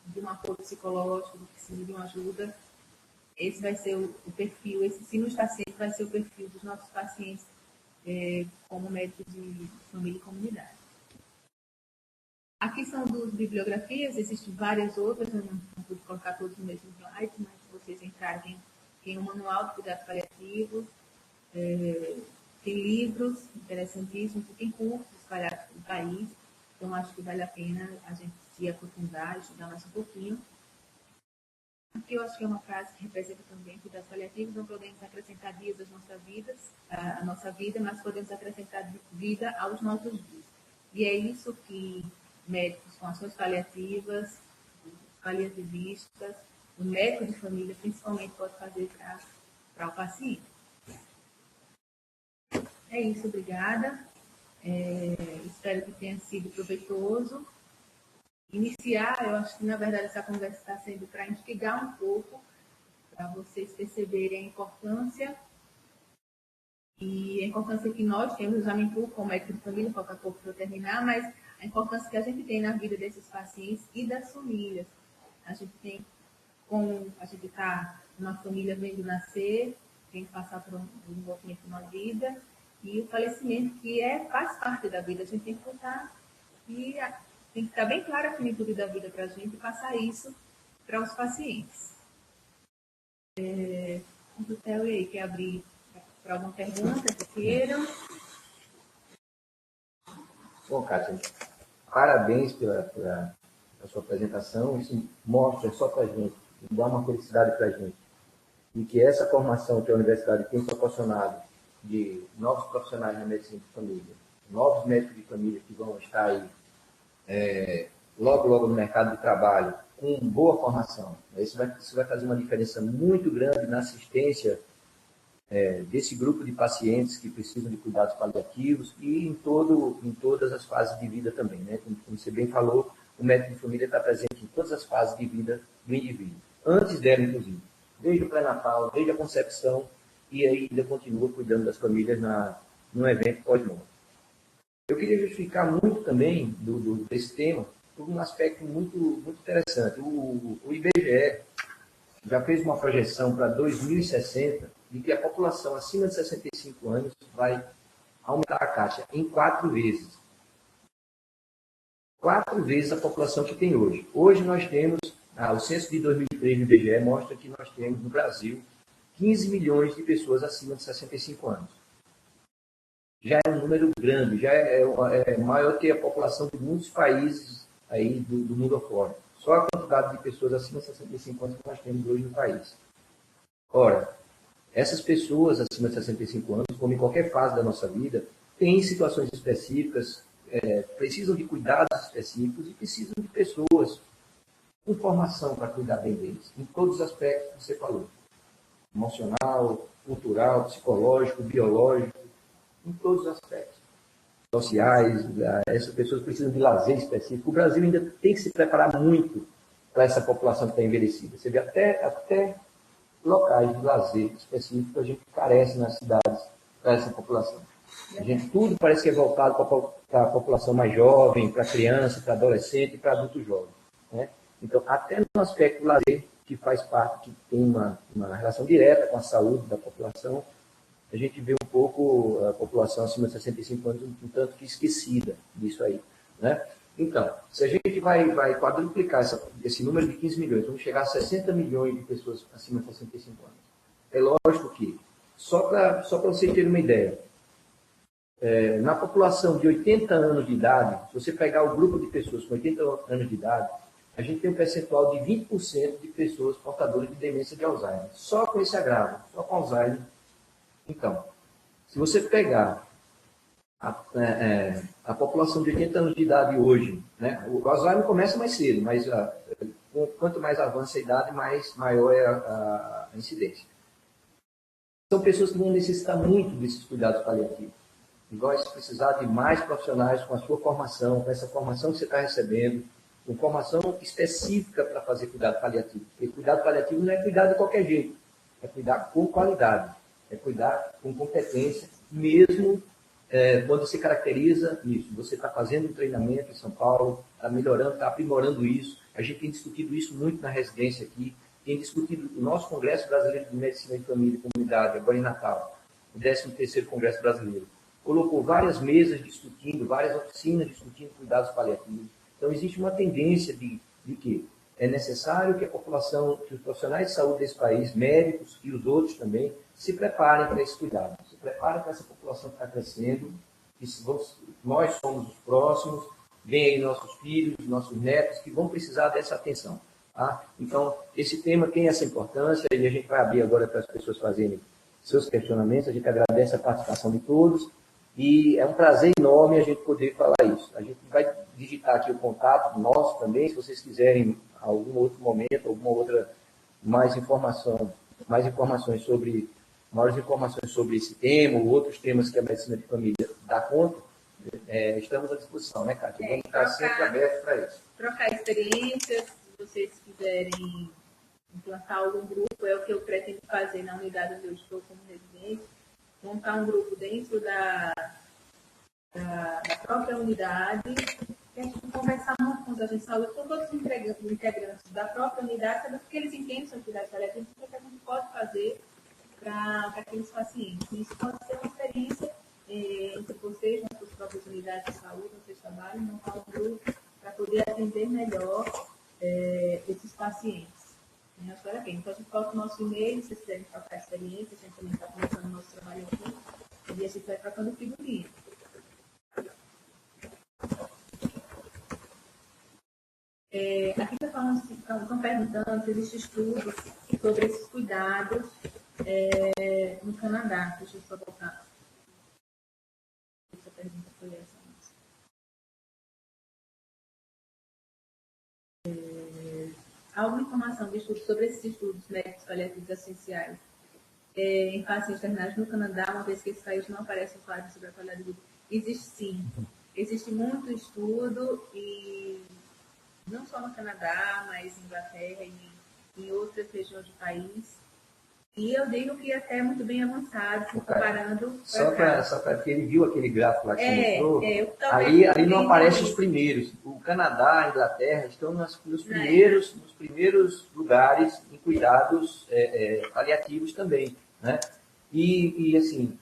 de um apoio psicológico, que precisam de uma ajuda. Esse vai ser o perfil, esse se não está sempre, vai ser o perfil dos nossos pacientes como médico de família e comunidade. Aqui são duas bibliografias, existem várias outras, eu não pude colocar todos no mesmo slide, mas se vocês entrarem, tem um manual de cuidados paliativos, tem livros interessantíssimos, tem cursos espalhados pelo país, então acho que vale a pena a gente se aprofundar, estudar mais um pouquinho. Aqui eu acho que é uma frase que representa também cuidados paliativos, não podemos acrescentar dias às nossas vidas, à nossa vida, mas podemos acrescentar vida aos nossos dias. E é isso que médicos com ações paliativas, paliativistas, o médico de família principalmente pode fazer para o paciente. É isso, obrigada. Espero que tenha sido proveitoso. Iniciar, eu acho que na verdade essa conversa está sendo para instigar um pouco, para vocês perceberem a importância que nós temos, já me incluo como médico de família, falta pouco para eu terminar, mas a importância que a gente tem na vida desses pacientes e das famílias. A gente está numa família vendo nascer, tem que passar por um desenvolvimento na vida, e o falecimento que faz parte da vida, a gente tem que contar e tem que ficar bem clara a finitude da vida para a gente e passar isso para os pacientes. O Theo aí quer abrir para alguma pergunta que queiram. Bom, Kátia, parabéns pela sua apresentação. Isso mostra só para a gente, dá uma felicidade para a gente. E que essa formação que a universidade tem proporcionado de novos profissionais na medicina de família, novos médicos de família que vão estar aí logo no mercado de trabalho, com boa formação. Isso vai fazer uma diferença muito grande na assistência desse grupo de pacientes que precisam de cuidados paliativos e em todas as fases de vida também, né? Como você bem falou, o médico de família está presente em todas as fases de vida do indivíduo, antes dela, inclusive, desde o pré-natal, desde a concepção, e ainda continua cuidando das famílias num evento pós-morte. Eu queria justificar muito também desse tema por um aspecto muito, muito interessante. O IBGE já fez uma projeção para 2060 de que a população acima de 65 anos vai aumentar a Kátia em 4 vezes. 4 vezes a população que tem hoje. Hoje nós temos, o censo de 2003 do IBGE mostra que nós temos no Brasil 15 milhões de pessoas acima de 65 anos. Já é um número grande, já é maior que a população de muitos países aí do mundo afora. Só a quantidade de pessoas acima de 65 anos que nós temos hoje no país. Ora, essas pessoas acima de 65 anos, como em qualquer fase da nossa vida, têm situações específicas, precisam de cuidados específicos e precisam de pessoas com formação para cuidar bem deles, em todos os aspectos que você falou. Emocional, cultural, psicológico, biológico, em todos os aspectos. Sociais, essas pessoas precisam de lazer específico. O Brasil ainda tem que se preparar muito para essa população que está envelhecida. Você vê até locais de lazer específicos, a gente carece nas cidades para essa população. Tudo parece que é voltado para a população mais jovem, para criança, para adolescente e para adulto jovem. Né? Então, até no aspecto do lazer, que faz parte, que tem uma relação direta com a saúde da população, a gente vê um pouco a população acima de 65 anos um tanto que esquecida disso aí. Né? Então, se a gente vai quadruplicar esse número de 15 milhões, vamos chegar a 60 milhões de pessoas acima de 65 anos. É lógico que, só para vocês terem uma ideia, na população de 80 anos de idade, se você pegar o grupo de pessoas com 80 anos de idade, a gente tem um percentual de 20% de pessoas portadoras de demência de Alzheimer. Só com esse agravo, só com Alzheimer. Então, se você pegar a população de 80 anos de idade hoje, né, o Alzheimer começa mais cedo, mas quanto mais avança a idade, maior é a incidência. São pessoas que vão necessitar muito desses cuidados paliativos. E vai precisar de mais profissionais com a sua formação, com essa formação que você está recebendo, com formação específica para fazer cuidado paliativo. Porque cuidado paliativo não é cuidar de qualquer jeito, é cuidar com qualidade, é cuidar com competência, mesmo quando se caracteriza nisso. Você está fazendo um treinamento em São Paulo, está melhorando, está aprimorando isso. A gente tem discutido isso muito na residência aqui, tem discutido o nosso Congresso Brasileiro de Medicina de Família e Comunidade, agora em Natal, o 13º Congresso Brasileiro. Colocou várias mesas discutindo, várias oficinas discutindo cuidados paliativos. Então, existe uma tendência de que é necessário que a população, que os profissionais de saúde desse país, médicos e os outros também, se preparem para esse cuidado, se preparem para essa população que está crescendo, que nós somos os próximos, vem aí nossos filhos, nossos netos, que vão precisar dessa atenção. Tá? Então, esse tema tem essa importância e a gente vai abrir agora para as pessoas fazerem seus questionamentos. A gente agradece a participação de todos e é um prazer enorme a gente poder falar isso. A gente vai digitar aqui o contato nosso também, se vocês quiserem, algum outro momento, alguma outra maiores informações sobre esse tema ou outros temas que a medicina de família dá conta, estamos à disposição, né, Kátia? Vamos estar sempre abertos para isso. Trocar experiências, se vocês quiserem implantar algum grupo, é o que eu pretendo fazer na unidade onde eu estou como residente, montar um grupo dentro da própria unidade, e a gente conversar muito com os agentes de saúde, com todos os integrantes da própria unidade, saber o que eles entendem sobre cuidados paliativos, o que a gente pode fazer para aqueles pacientes. Isso pode ser uma experiência entre vocês, nas suas próprias unidades de saúde, no seu trabalho, montar um grupo para poder atender melhor esses pacientes. Então, a gente coloca o nosso e-mail, se vocês quiserem trocar experiência, a gente também está começando o nosso trabalho aqui, e a gente vai trocando figurinha. Aqui estão perguntando se existe estudo sobre esses cuidados no Canadá. Deixa eu só voltar. Essa pergunta foi essa. Alguma informação de estudo sobre esses estudos médicos paliativos essenciais em pacientes terminais no Canadá, uma vez que esses países não aparecem quadros sobre a qualidade de vida? Existe sim. Existe muito estudo e não só no Canadá, mas em Inglaterra e em outras regiões do país. E eu digo que até muito bem avançado, comparando... Só para que ele viu aquele gráfico lá que você mostrou, ali não aparecem os primeiros. O Canadá, a Inglaterra estão nos primeiros lugares em cuidados paliativos também. Né? E assim,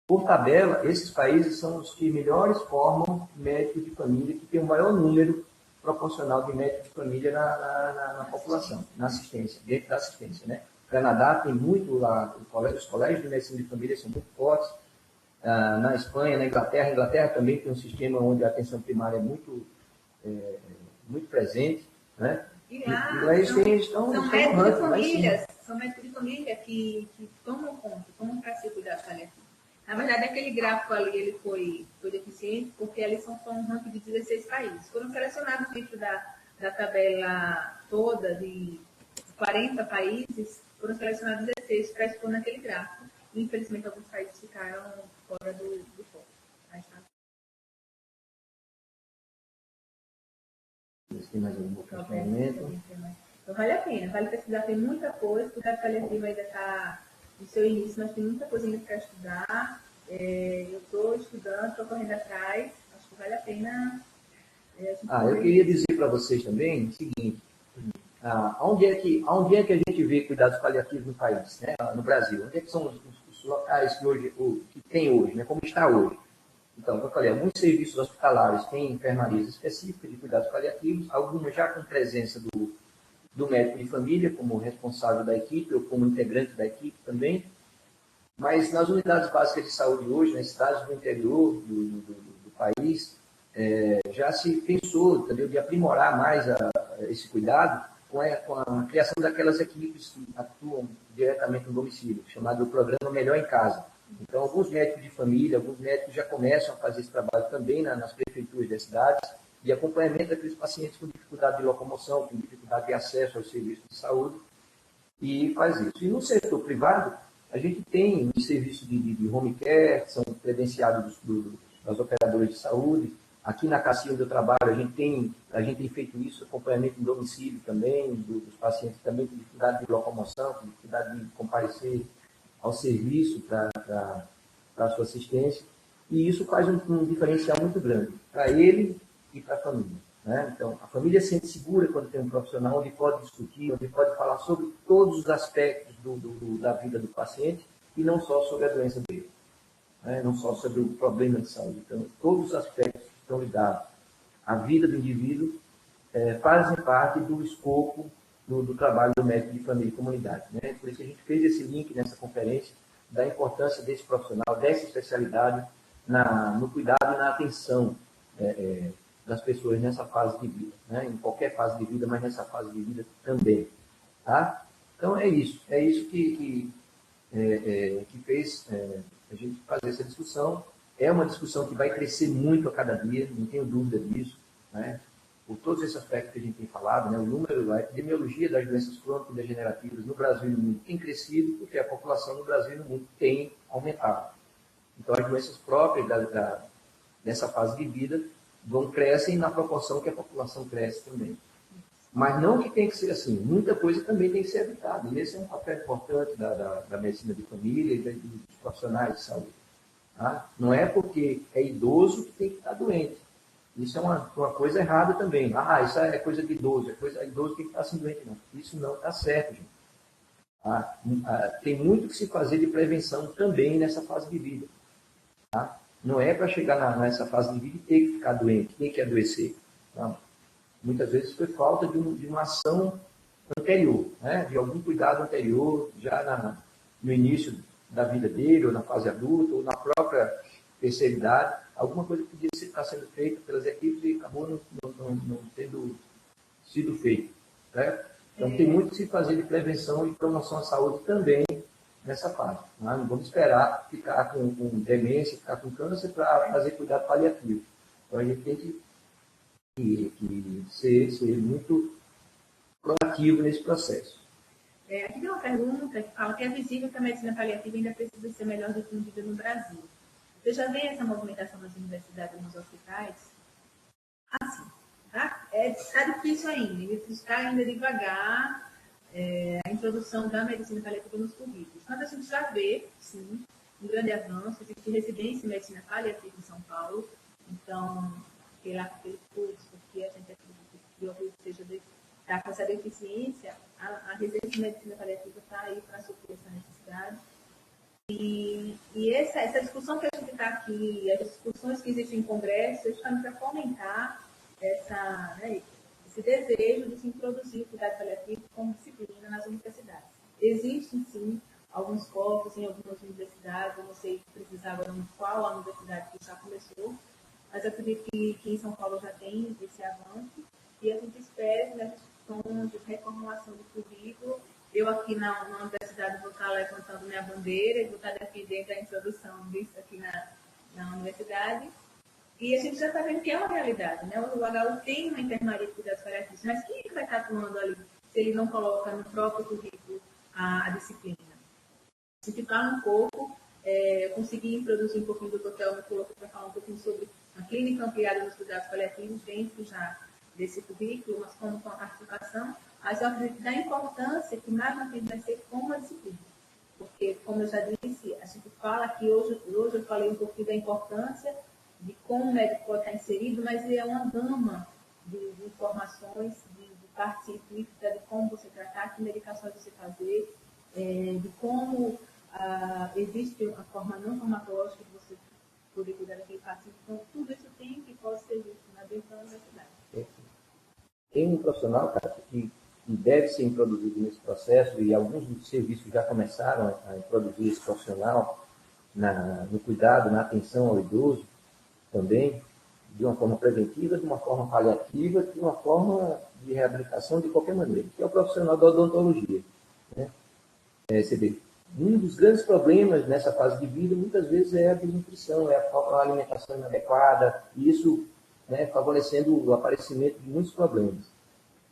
por tabela, esses países são os que melhores formam médicos de família, que tem o maior número proporcional de médicos de família na população, na assistência, dentro da assistência, né? O Canadá tem muito lá, os colégios de medicina de família são muito fortes. Na Espanha, na Inglaterra, a Inglaterra também tem um sistema onde a atenção primária é muito presente, né? E lá, são médicos de família que tomam conta, tomam para si cuidado paliativo. Na verdade, aquele gráfico ali ele foi deficiente, porque ali são um ranking de 16 países. Foram selecionados dentro da tabela toda de 40 países, foram selecionados 16 para expor naquele gráfico. E, infelizmente, alguns países ficaram fora do foco. Tem mais algum questionamento? Então, vale a pena, vale pesquisar, tem muita coisa. O cuidado paliativo ainda está no seu início, mas tem muita coisa ainda para estudar. Eu estou estudando, estou correndo atrás, acho que vale a pena. Eu queria dizer para vocês também o seguinte: onde é que a gente vê cuidados paliativos no país, né? No Brasil? Onde é que são os locais que tem hoje, né? Como está hoje? Então, como eu falei, alguns serviços hospitalares têm enfermarias específicas de cuidados paliativos, algumas já com presença do médico de família como responsável da equipe ou como integrante da equipe também. Mas nas unidades básicas de saúde hoje, nas cidades do interior do país, já se pensou, entendeu, de aprimorar mais esse cuidado com a criação daquelas equipes que atuam diretamente no domicílio, chamado Programa Melhor em Casa. Então, alguns médicos de família, alguns médicos já começam a fazer esse trabalho também nas prefeituras das cidades, de acompanhamento daqueles pacientes com dificuldade de locomoção, com dificuldade de acesso aos serviços de saúde, e faz isso. E no setor privado, a gente tem um serviço de home care, que são credenciados das operadoras de saúde. Aqui na Cassia, onde eu trabalho, a gente tem feito isso, acompanhamento em domicílio também, dos pacientes também com dificuldade de locomoção, com dificuldade de comparecer ao serviço para a sua assistência. E isso faz um diferencial muito grande para ele e para a família. Né? Então, a família se sente segura quando tem um profissional onde pode discutir, onde pode falar sobre todos os aspectos da vida do paciente e não só sobre a doença dele, né? Não só sobre o problema de saúde. Então, todos os aspectos que estão ligados a vida do indivíduo, fazem parte do escopo do trabalho do médico de família e comunidade. Né? Por isso que a gente fez esse link nessa conferência da importância desse profissional, dessa especialidade no cuidado e na atenção das pessoas nessa fase de vida, né? Em qualquer fase de vida, mas nessa fase de vida também. Tá? Então é isso que fez a gente fazer essa discussão. É uma discussão que vai crescer muito a cada dia, não tenho dúvida disso, né? Por todos esses aspectos que a gente tem falado, né? O número, a epidemiologia das doenças crônicas degenerativas no Brasil e no mundo tem crescido porque a população no Brasil e no mundo tem aumentado. Então, as doenças próprias dessa fase de vida crescem na proporção que a população cresce também. Mas não que tem que ser assim. Muita coisa também tem que ser evitada. E esse é um papel importante da medicina de família e dos profissionais de saúde. Tá? Não é porque é idoso que tem que estar doente. Isso é uma coisa errada também. Isso é coisa de idoso. Idoso tem que estar assim doente. Não. Isso não está certo, gente. Tem muito que se fazer de prevenção também nessa fase de vida. Tá? Não é para chegar nessa fase de vida e ter que ficar doente, ter que adoecer. Não. Muitas vezes foi falta de uma ação anterior, né? De algum cuidado anterior, já no início da vida dele, ou na fase adulta, ou na própria terceira idade. Alguma coisa podia estar sendo feita pelas equipes e acabou não tendo sido feito. Certo? Então, tem muito que se fazer de prevenção e promoção à saúde também nessa fase. Não vamos esperar ficar com demência, ficar com câncer para fazer cuidado paliativo. Então, a gente tem que ser muito proativo nesse processo. Aqui tem uma pergunta que fala que é visível que a medicina paliativa ainda precisa ser melhor difundida no Brasil. Você já vê essa movimentação nas universidades e nos hospitais? Assim, tá? Está difícil ainda, está ainda devagar a introdução da medicina paliativa nos currículos. Mas a gente já vê, sim, um grande avanço. Existe residência em medicina paliativa em São Paulo. Então, aquele curso que a gente acredita que está com essa deficiência, a residência em medicina paliativa está aí para suprir essa necessidade. E essa discussão que a gente está aqui, as discussões que existem em congresso, justamente para fomentar esse desejo de se introduzir o cuidado paliativo como disciplina nas universidades. Existem, sim, alguns focos em algumas universidades, eu não sei precisar agora de qual a universidade que já começou, mas eu acredito que em São Paulo já tem esse avanço, e a gente espera, na discussão de reformulação do currículo, eu aqui na universidade vou estar levantando minha bandeira e vou estar defendendo a introdução disso aqui na universidade. E a gente já está vendo que é uma realidade, né? O HU tem uma enfermaria de cuidados paliativos, mas quem é que vai estar atuando ali se ele não coloca no próprio currículo a disciplina? A gente fala um pouco, consegui introduzir um pouquinho do que o Thelma colocou para falar um pouquinho sobre a clínica ampliada dos cuidados paliativos dentro já desse currículo, mas como com a participação, mas eu acredito da importância que mais uma vez vai ser como a disciplina. Porque, como eu já disse, a gente fala que hoje eu falei um pouquinho da importância de como o médico pode estar inserido, mas é uma gama de informações, de parte científica, de como você tratar, que medicações você fazer, de como existe uma forma não farmacológica de você poder cuidar daquele paciente. Então, tudo isso tem que pode ser visto dentro da universidade. Tem um profissional, cara, que deve ser introduzido nesse processo, e alguns dos serviços já começaram a introduzir esse profissional no cuidado, na atenção ao idoso, também, de uma forma preventiva, de uma forma paliativa, de uma forma de reabilitação de qualquer maneira, que é o profissional da odontologia. Né? Você vê, um dos grandes problemas nessa fase de vida, muitas vezes, é a desnutrição, é a alimentação inadequada, e isso, né, favorecendo o aparecimento de muitos problemas.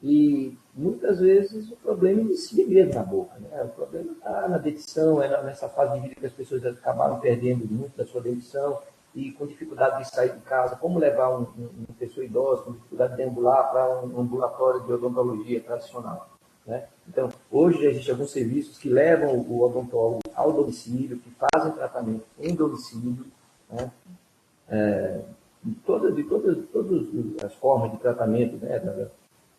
E, muitas vezes, o problema inicia mesmo na boca. Né? O problema está na dentição, nessa fase de vida que as pessoas acabaram perdendo muito da sua dentição, e com dificuldade de sair de casa, como levar uma pessoa idosa, com dificuldade de deambular para um ambulatório de odontologia tradicional. Né? Então, hoje já existem alguns serviços que levam o odontólogo ao domicílio, que fazem tratamento em domicílio, né? De todas as formas de tratamento, né?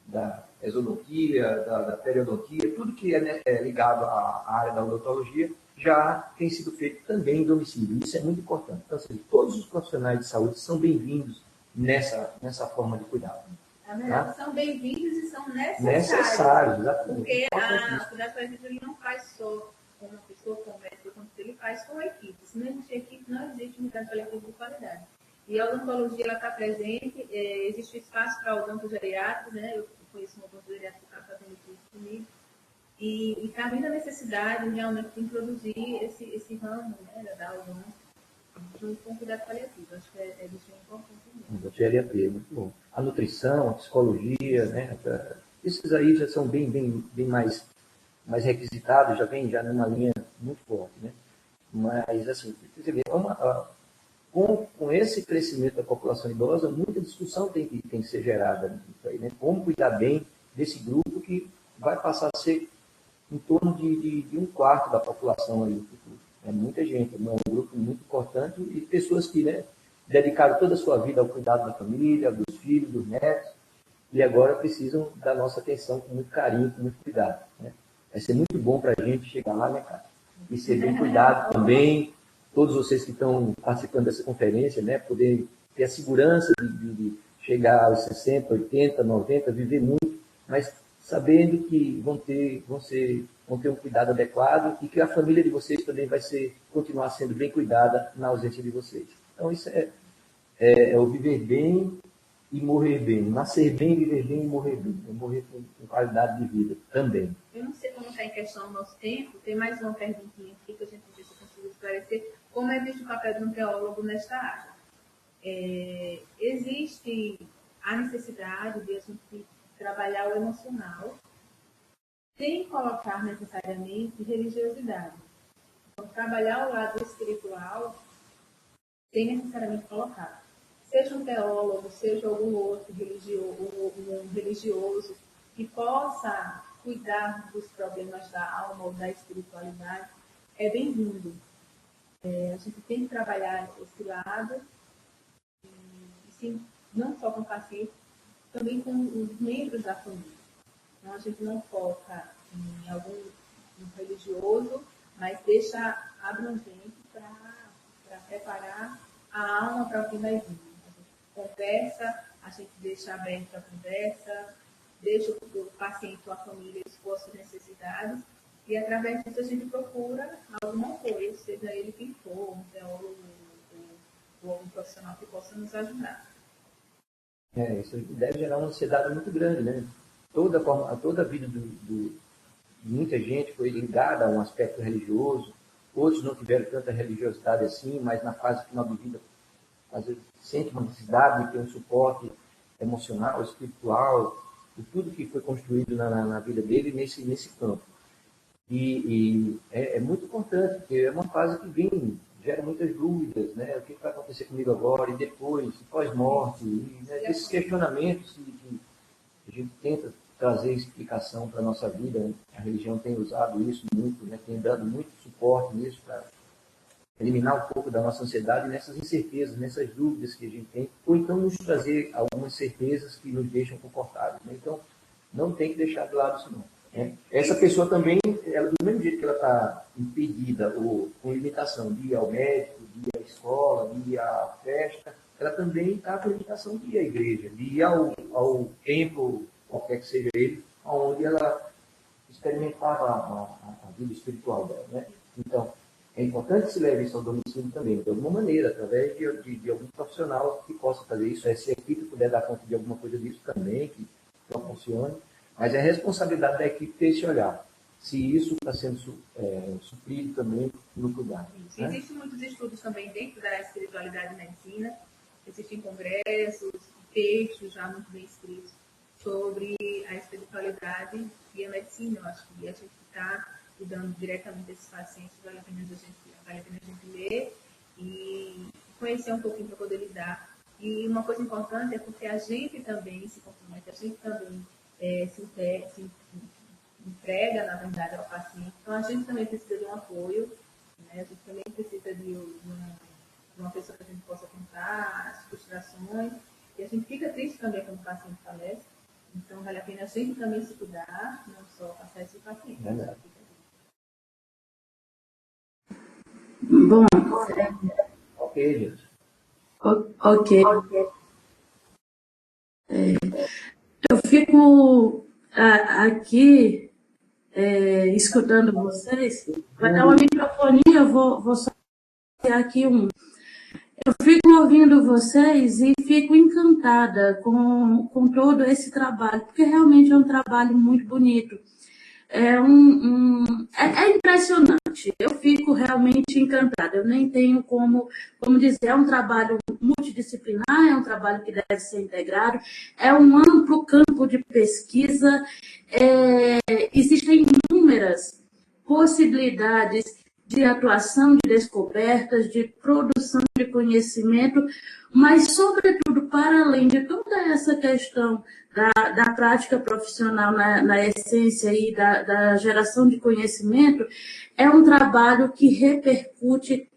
Da exodontia, da periodontia, tudo que é ligado à área da odontologia, já tem sido feito também em domicílio. Isso é muito importante. Então, assim, todos os profissionais de saúde são bem-vindos nessa forma de cuidado. Na verdade, são bem-vindos e são necessários. Necessários, exatamente. Porque o cuidado paliativo ele não faz só com uma pessoa, com o médico, ele faz com a equipe. Se não existe equipe, não existe um cuidado paliativo de qualidade. E a odontologia está presente, existe espaço para odontogeriatras, né? Eu conheço um odontogeriatra que está fazendo isso comigo. E está vindo a necessidade realmente de introduzir esse ramo, né, da odonto, junto com o cuidado paliativo. Acho que é de importante mesmo. Geriatria, muito bom. A nutrição, a psicologia, né? Esses aí já são bem mais requisitados, já vem já numa linha muito forte, né? Mas, assim, você vê, com esse crescimento da população idosa, muita discussão tem que ser gerada nisso aí, né? Como cuidar bem desse grupo que vai passar a ser em torno de um quarto da população aí no futuro. É muita gente, é um grupo muito importante e pessoas que, né, dedicaram toda a sua vida ao cuidado da família, dos filhos, dos netos, e agora precisam da nossa atenção com muito carinho, com muito cuidado, né? Vai ser muito bom para a gente chegar lá, né, cara? E ser bem cuidado também, todos vocês que estão participando dessa conferência, né, poder ter a segurança de chegar aos 60, 80, 90, viver muito, mas sabendo que vão ter um cuidado adequado e que a família de vocês também vai continuar sendo bem cuidada na ausência de vocês. Então, isso é o viver bem e morrer bem. Nascer bem, viver bem e morrer bem. Morrer com qualidade de vida também. Eu não sei como está em questão o nosso tempo. Tem mais uma perguntinha aqui que a gente ver se consigo esclarecer. Como é visto o papel de um teólogo nesta área? Existe a necessidade de a gente trabalhar o emocional sem colocar necessariamente religiosidade. Então, trabalhar o lado espiritual sem necessariamente colocar. Seja um teólogo, seja algum outro religioso que possa cuidar dos problemas da alma ou da espiritualidade, é bem-vindo. A gente tem que trabalhar esse lado, e sim, não só com o paciente, também com os membros da família. Então, a gente não foca em algum religioso, mas deixa abrangente para preparar a alma para o que vai vir. A gente conversa, a gente deixa aberta a conversa, deixa o paciente ou a família expor suas necessidades, e através disso a gente procura algum apoio, seja ele quem for, um teólogo ou um profissional que possa nos ajudar. Isso deve gerar uma ansiedade muito grande, né? Toda a vida de muita gente foi ligada a um aspecto religioso, outros não tiveram tanta religiosidade assim, mas na fase final de vida, às vezes, sente uma necessidade de ter um suporte emocional, espiritual, de tudo que foi construído na vida dele nesse campo. E é muito importante, porque é uma fase que gera muitas dúvidas, né? O que vai acontecer comigo agora e depois, pós-morte, né? Esses questionamentos que a gente tenta trazer explicação para a nossa vida, né? A religião tem usado isso muito, né? Tem dado muito suporte nisso para eliminar um pouco da nossa ansiedade nessas incertezas, nessas dúvidas que a gente tem, ou então nos trazer algumas certezas que nos deixam confortáveis, né? Então, não tem que deixar de lado isso não. Essa pessoa também, do mesmo jeito que ela está impedida ou com limitação de ir ao médico, de ir à escola, de ir à festa, ela também está com limitação de ir à igreja, de ir ao templo, qualquer que seja ele, onde ela experimentava a vida espiritual dela, né? Então, é importante que se leve isso ao domicílio também, de alguma maneira, através de algum profissional que possa fazer isso. Se a equipe puder dar conta de alguma coisa disso também, que proporcione. Mas é responsabilidade da equipe ter esse olhar, se isso está sendo suprido também no cuidado. Né? Existem muitos estudos também dentro da espiritualidade e medicina, existem congressos, textos já muito bem escritos sobre a espiritualidade e a medicina. Eu acho que a gente está cuidando diretamente desses pacientes, vale a pena a gente ler e conhecer um pouquinho para poder lidar. E uma coisa importante é porque a gente também se compromete, a gente também se entrega, na verdade, ao paciente. Então, a gente também precisa de um apoio, né? A gente também precisa de uma pessoa que a gente possa contar as frustrações. E a gente fica triste também quando o paciente falece. Então, vale a pena a gente também se cuidar, não só passar esse paciente. Bom, ok, gente. Ok. Eu fico aqui escutando vocês. Vai dar uma microfonia, eu vou só ter aqui um. Eu fico ouvindo vocês e fico encantada com todo esse trabalho, porque realmente é um trabalho muito bonito. É impressionante, eu fico realmente encantada. Eu nem tenho como dizer, é um trabalho multidisciplinar, é um trabalho que deve ser integrado, é um amplo campo de pesquisa, existem inúmeras possibilidades de atuação, de descobertas, de produção de conhecimento, mas, sobretudo, para além de toda essa questão da prática profissional na essência e da geração de conhecimento, é um trabalho que repercute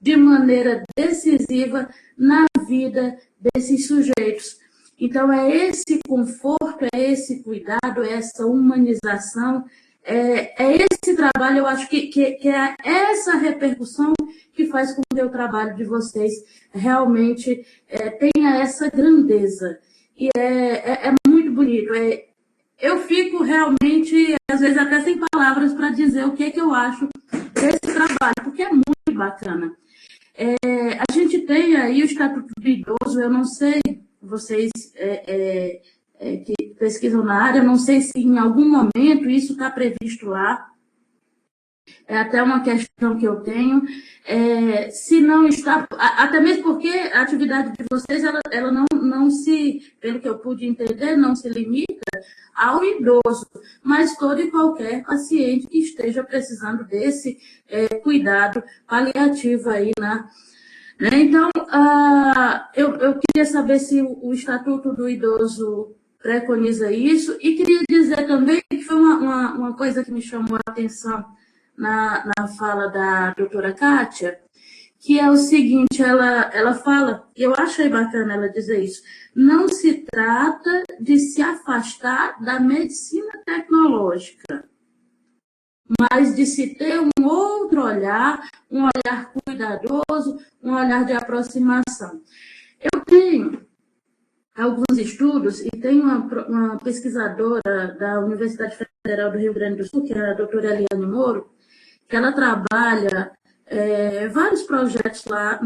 de maneira decisiva na vida desses sujeitos. Então, é esse conforto, é esse cuidado, é essa humanização, é esse trabalho, eu acho que é essa repercussão que faz com que o trabalho de vocês realmente tenha essa grandeza. E é muito bonito. Eu fico realmente, às vezes, até sem palavras para dizer o que eu acho desse trabalho, porque é muito bacana. A gente tem aí o Estatuto do Idoso, eu não sei, vocês que pesquisam na área, não sei se em algum momento isso está previsto lá. É até uma questão que eu tenho. Se não está, até mesmo porque a atividade de vocês, ela não se, pelo que eu pude entender, não se limita ao idoso, mas todo e qualquer paciente que esteja precisando desse cuidado paliativo aí né? Então, eu queria saber se o Estatuto do Idoso preconiza isso, e queria dizer também que foi uma coisa que me chamou a atenção na fala da doutora Kátia, que é o seguinte, ela fala, e eu achei bacana ela dizer isso, não se trata de se afastar da medicina tecnológica, mas de se ter um outro olhar, um olhar cuidadoso, um olhar de aproximação. Eu tenho alguns estudos, e tem uma pesquisadora da Universidade Federal do Rio Grande do Sul, que é a doutora Eliane Moro, que ela trabalha vários projetos lá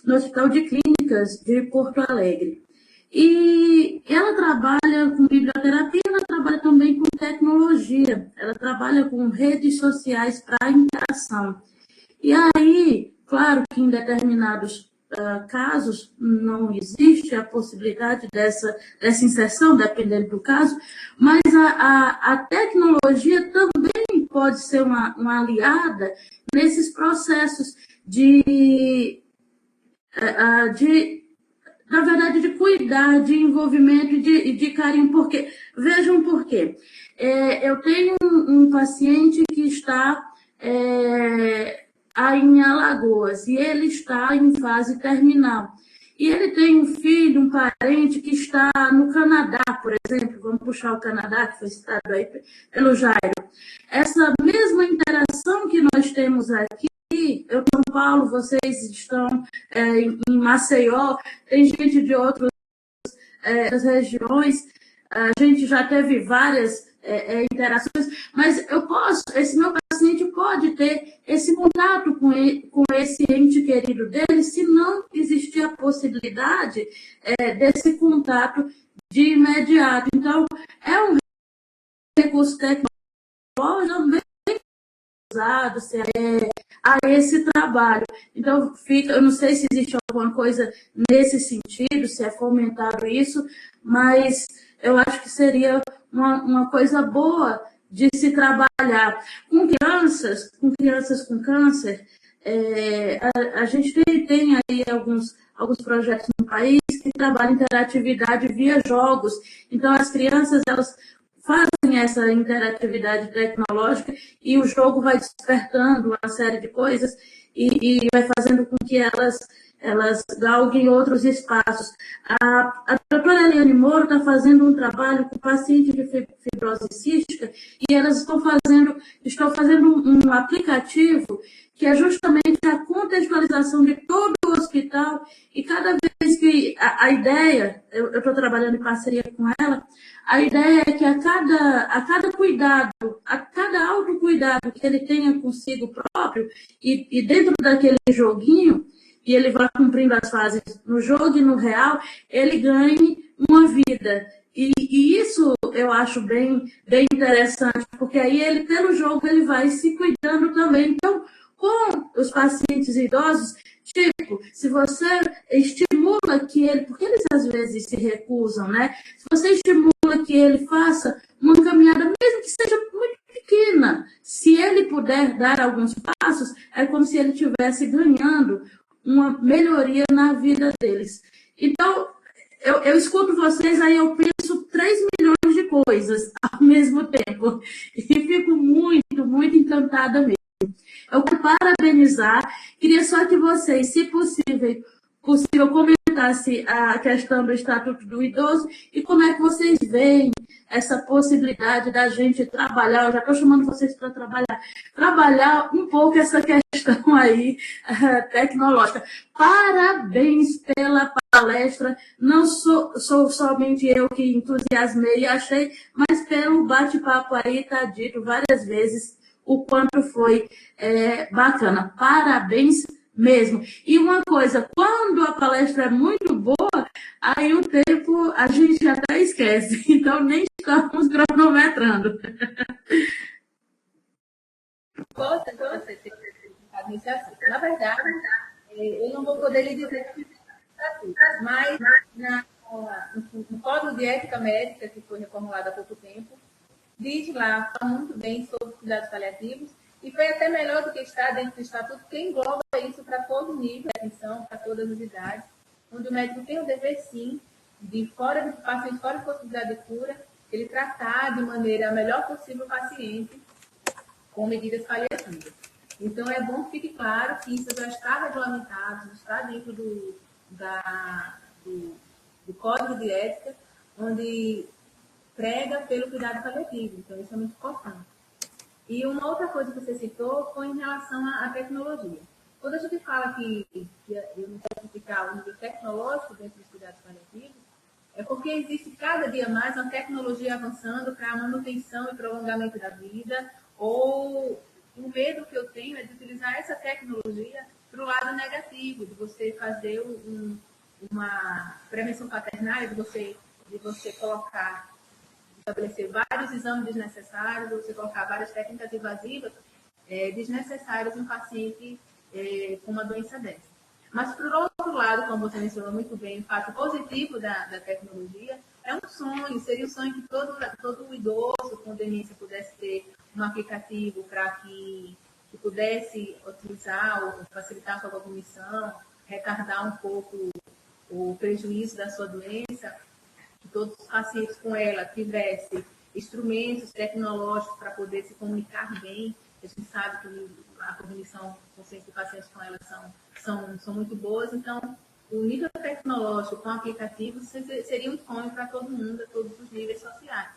no Hospital de Clínicas de Porto Alegre. E ela trabalha com biblioterapia, ela trabalha também com tecnologia, ela trabalha com redes sociais para interação. E aí, claro que em determinados casos não existe a possibilidade dessa inserção, dependendo do caso, mas a tecnologia também pode ser uma aliada nesses processos na verdade, de cuidar, de envolvimento e de carinho, porque, vejam por quê. Eu tenho um paciente que está aí em Alagoas, e ele está em fase terminal. E ele tem um filho, um parente que está no Canadá, por exemplo, vamos puxar o Canadá, que foi citado aí pelo Jairo. Essa mesma interação que nós temos aqui, eu São Paulo, vocês estão em Maceió, tem gente de outras regiões, a gente já teve várias interações, mas esse meu paciente pode ter esse contato com esse ente querido dele, se não existir a possibilidade desse contato de imediato. Então, é um recurso tecnológico também usado a esse trabalho. Então, eu não sei se existe alguma coisa nesse sentido, se é fomentado isso, mas eu acho que seria uma coisa boa de se trabalhar com crianças com câncer. A gente tem aí alguns projetos no país que trabalham interatividade via jogos. Então, as crianças, elas fazem essa interatividade tecnológica e o jogo vai despertando uma série de coisas e vai fazendo com que elas galguem outros espaços. A doutora Eliane Moro está fazendo um trabalho com pacientes de fibrose cística e elas estão fazendo um aplicativo que é justamente a contextualização de todo o hospital, e cada vez que a ideia, eu estou trabalhando em parceria com ela, a ideia é que a cada cuidado, a cada autocuidado que ele tenha consigo próprio, e dentro daquele joguinho, e ele vai cumprindo as fases no jogo e no real, ele ganhe uma vida. E isso eu acho bem interessante, porque aí ele, pelo jogo, ele vai se cuidando também. Então, com os pacientes idosos, tipo, se você estimula que ele, porque eles às vezes se recusam, né? Se você estimula que ele faça uma caminhada, mesmo que seja muito pequena, se ele puder dar alguns passos, é como se ele estivesse ganhando uma melhoria na vida deles. Então, eu escuto vocês, aí eu penso 3 milhões de coisas ao mesmo tempo. E fico muito encantada mesmo. Eu quero parabenizar, queria só que vocês, se possível comentasse a questão do Estatuto do Idoso e como é que vocês veem essa possibilidade da gente trabalhar, eu já estou chamando vocês para trabalhar um pouco essa questão aí tecnológica. Parabéns pela palestra, não sou somente eu que entusiasmei e achei, mas pelo bate-papo aí está dito várias vezes o quanto foi bacana. Parabéns mesmo. E uma coisa, quando a palestra é muito boa, aí o tempo a gente até esquece. Então, nem estamos cronometrando. Gosta de você ter participado nesse assunto. Na verdade, eu não vou poder lhe dizer que mas no Código de Ética Médica, que foi reformulado há pouco tempo, diz lá, fala muito bem sobre cuidados paliativos, e foi até melhor do que está dentro do Estatuto, que engloba isso para todo nível de atenção, para todas as idades, onde o médico tem o dever, sim, de paciente fora de possibilidade de cura, ele tratar de maneira melhor possível o paciente com medidas paliativas. Então, é bom que fique claro que isso já está regulamentado, já está dentro do Código de Ética, onde prega pelo cuidado paliativo. Então, isso é muito importante. E uma outra coisa que você citou foi em relação à tecnologia. Quando a gente fala que eu não quero ficar o nível tecnológico dentro dos cuidados paliativos, é porque existe cada dia mais uma tecnologia avançando para a manutenção e prolongamento da vida, ou o medo que eu tenho é de utilizar essa tecnologia para o lado negativo, de você fazer uma prevenção paternária, de você estabelecer vários exames desnecessários, você colocar várias técnicas invasivas desnecessárias em um paciente com uma doença dessa. Mas, por outro lado, como você mencionou muito bem, o fato positivo da tecnologia é um sonho, seria um sonho que todo idoso com demência pudesse ter um aplicativo para que pudesse utilizar ou facilitar a sua cognição, retardar um pouco o prejuízo da sua doença, que todos os pacientes com ela tivessem instrumentos tecnológicos para poder se comunicar bem. A gente sabe que a cognição consciente de pacientes com ela são muito boas, então o nível tecnológico com aplicativos seria um sonho para todo mundo, a todos os níveis sociais.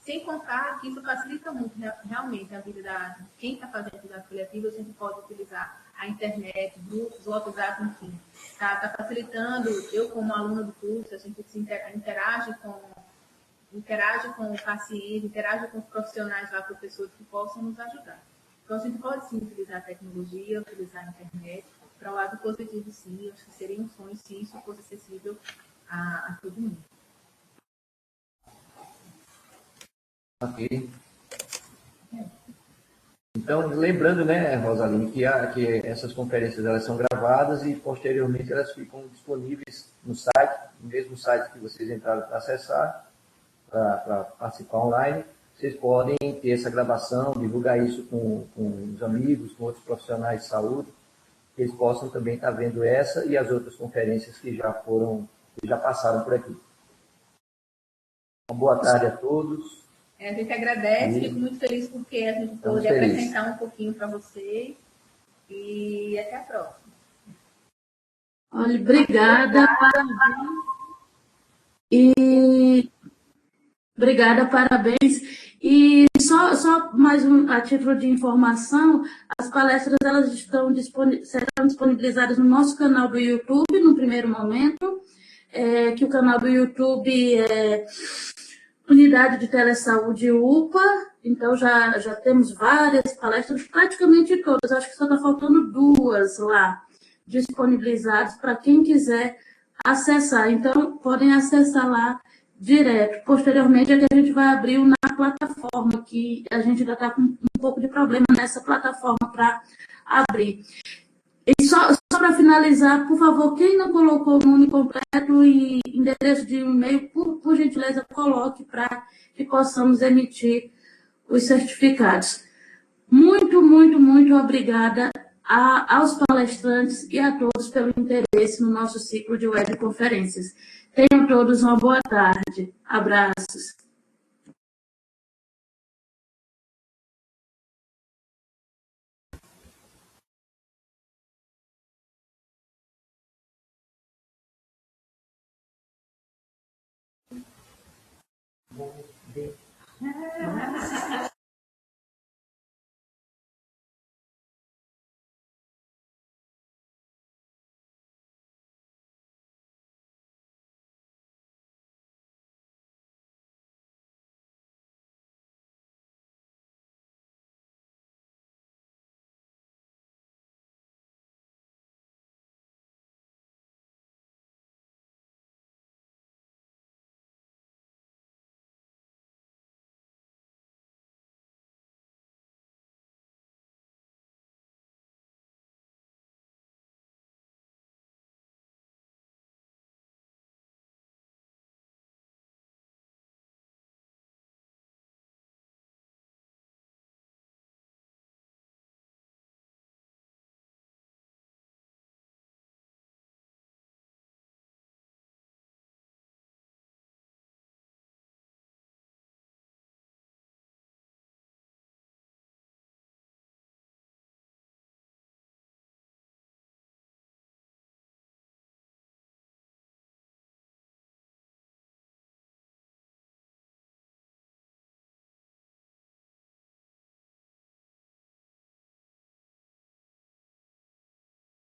Sem contar que isso facilita muito realmente a vida de quem está fazendo cuidado paliativo. A gente pode utilizar a internet, grupos, o WhatsApp, enfim. Está facilitando. Eu, como aluna do curso, a gente se interage com o paciente, interage com os profissionais lá, professores que possam nos ajudar. Então, a gente pode sim utilizar a tecnologia, utilizar a internet, para o lado positivo, sim. Eu acho que seria um sonho, se isso fosse acessível a todo mundo. Ok. Então, lembrando, né, Rosaline, que essas conferências elas são gravadas e posteriormente elas ficam disponíveis no site, no mesmo site que vocês entraram para acessar, para participar online. Vocês podem ter essa gravação, divulgar isso com os amigos, com outros profissionais de saúde, que eles possam também estar vendo essa e as outras conferências que já passaram por aqui. Uma boa tarde a todos. A gente agradece, fico muito feliz porque a gente pôde apresentar um pouquinho para vocês. E até a próxima. Olha, obrigada, parabéns. Obrigada, parabéns. E só Só mais a título de informação, as palestras elas serão disponibilizadas no nosso canal do YouTube, no primeiro momento, que o canal do YouTube é Unidade de Telesaúde UPA, então já temos várias palestras, praticamente todas, acho que só está faltando 2 lá, disponibilizadas para quem quiser acessar. Então, podem acessar lá direto. Posteriormente, é que a gente vai abrir na plataforma, que a gente ainda está com um pouco de problema nessa plataforma para abrir. E só para finalizar, por favor, quem não colocou o nome completo e endereço de e-mail, por gentileza, coloque para que possamos emitir os certificados. Muito, muito, muito obrigada aos palestrantes e a todos pelo interesse no nosso ciclo de webconferências. Tenham todos uma boa tarde. Abraços.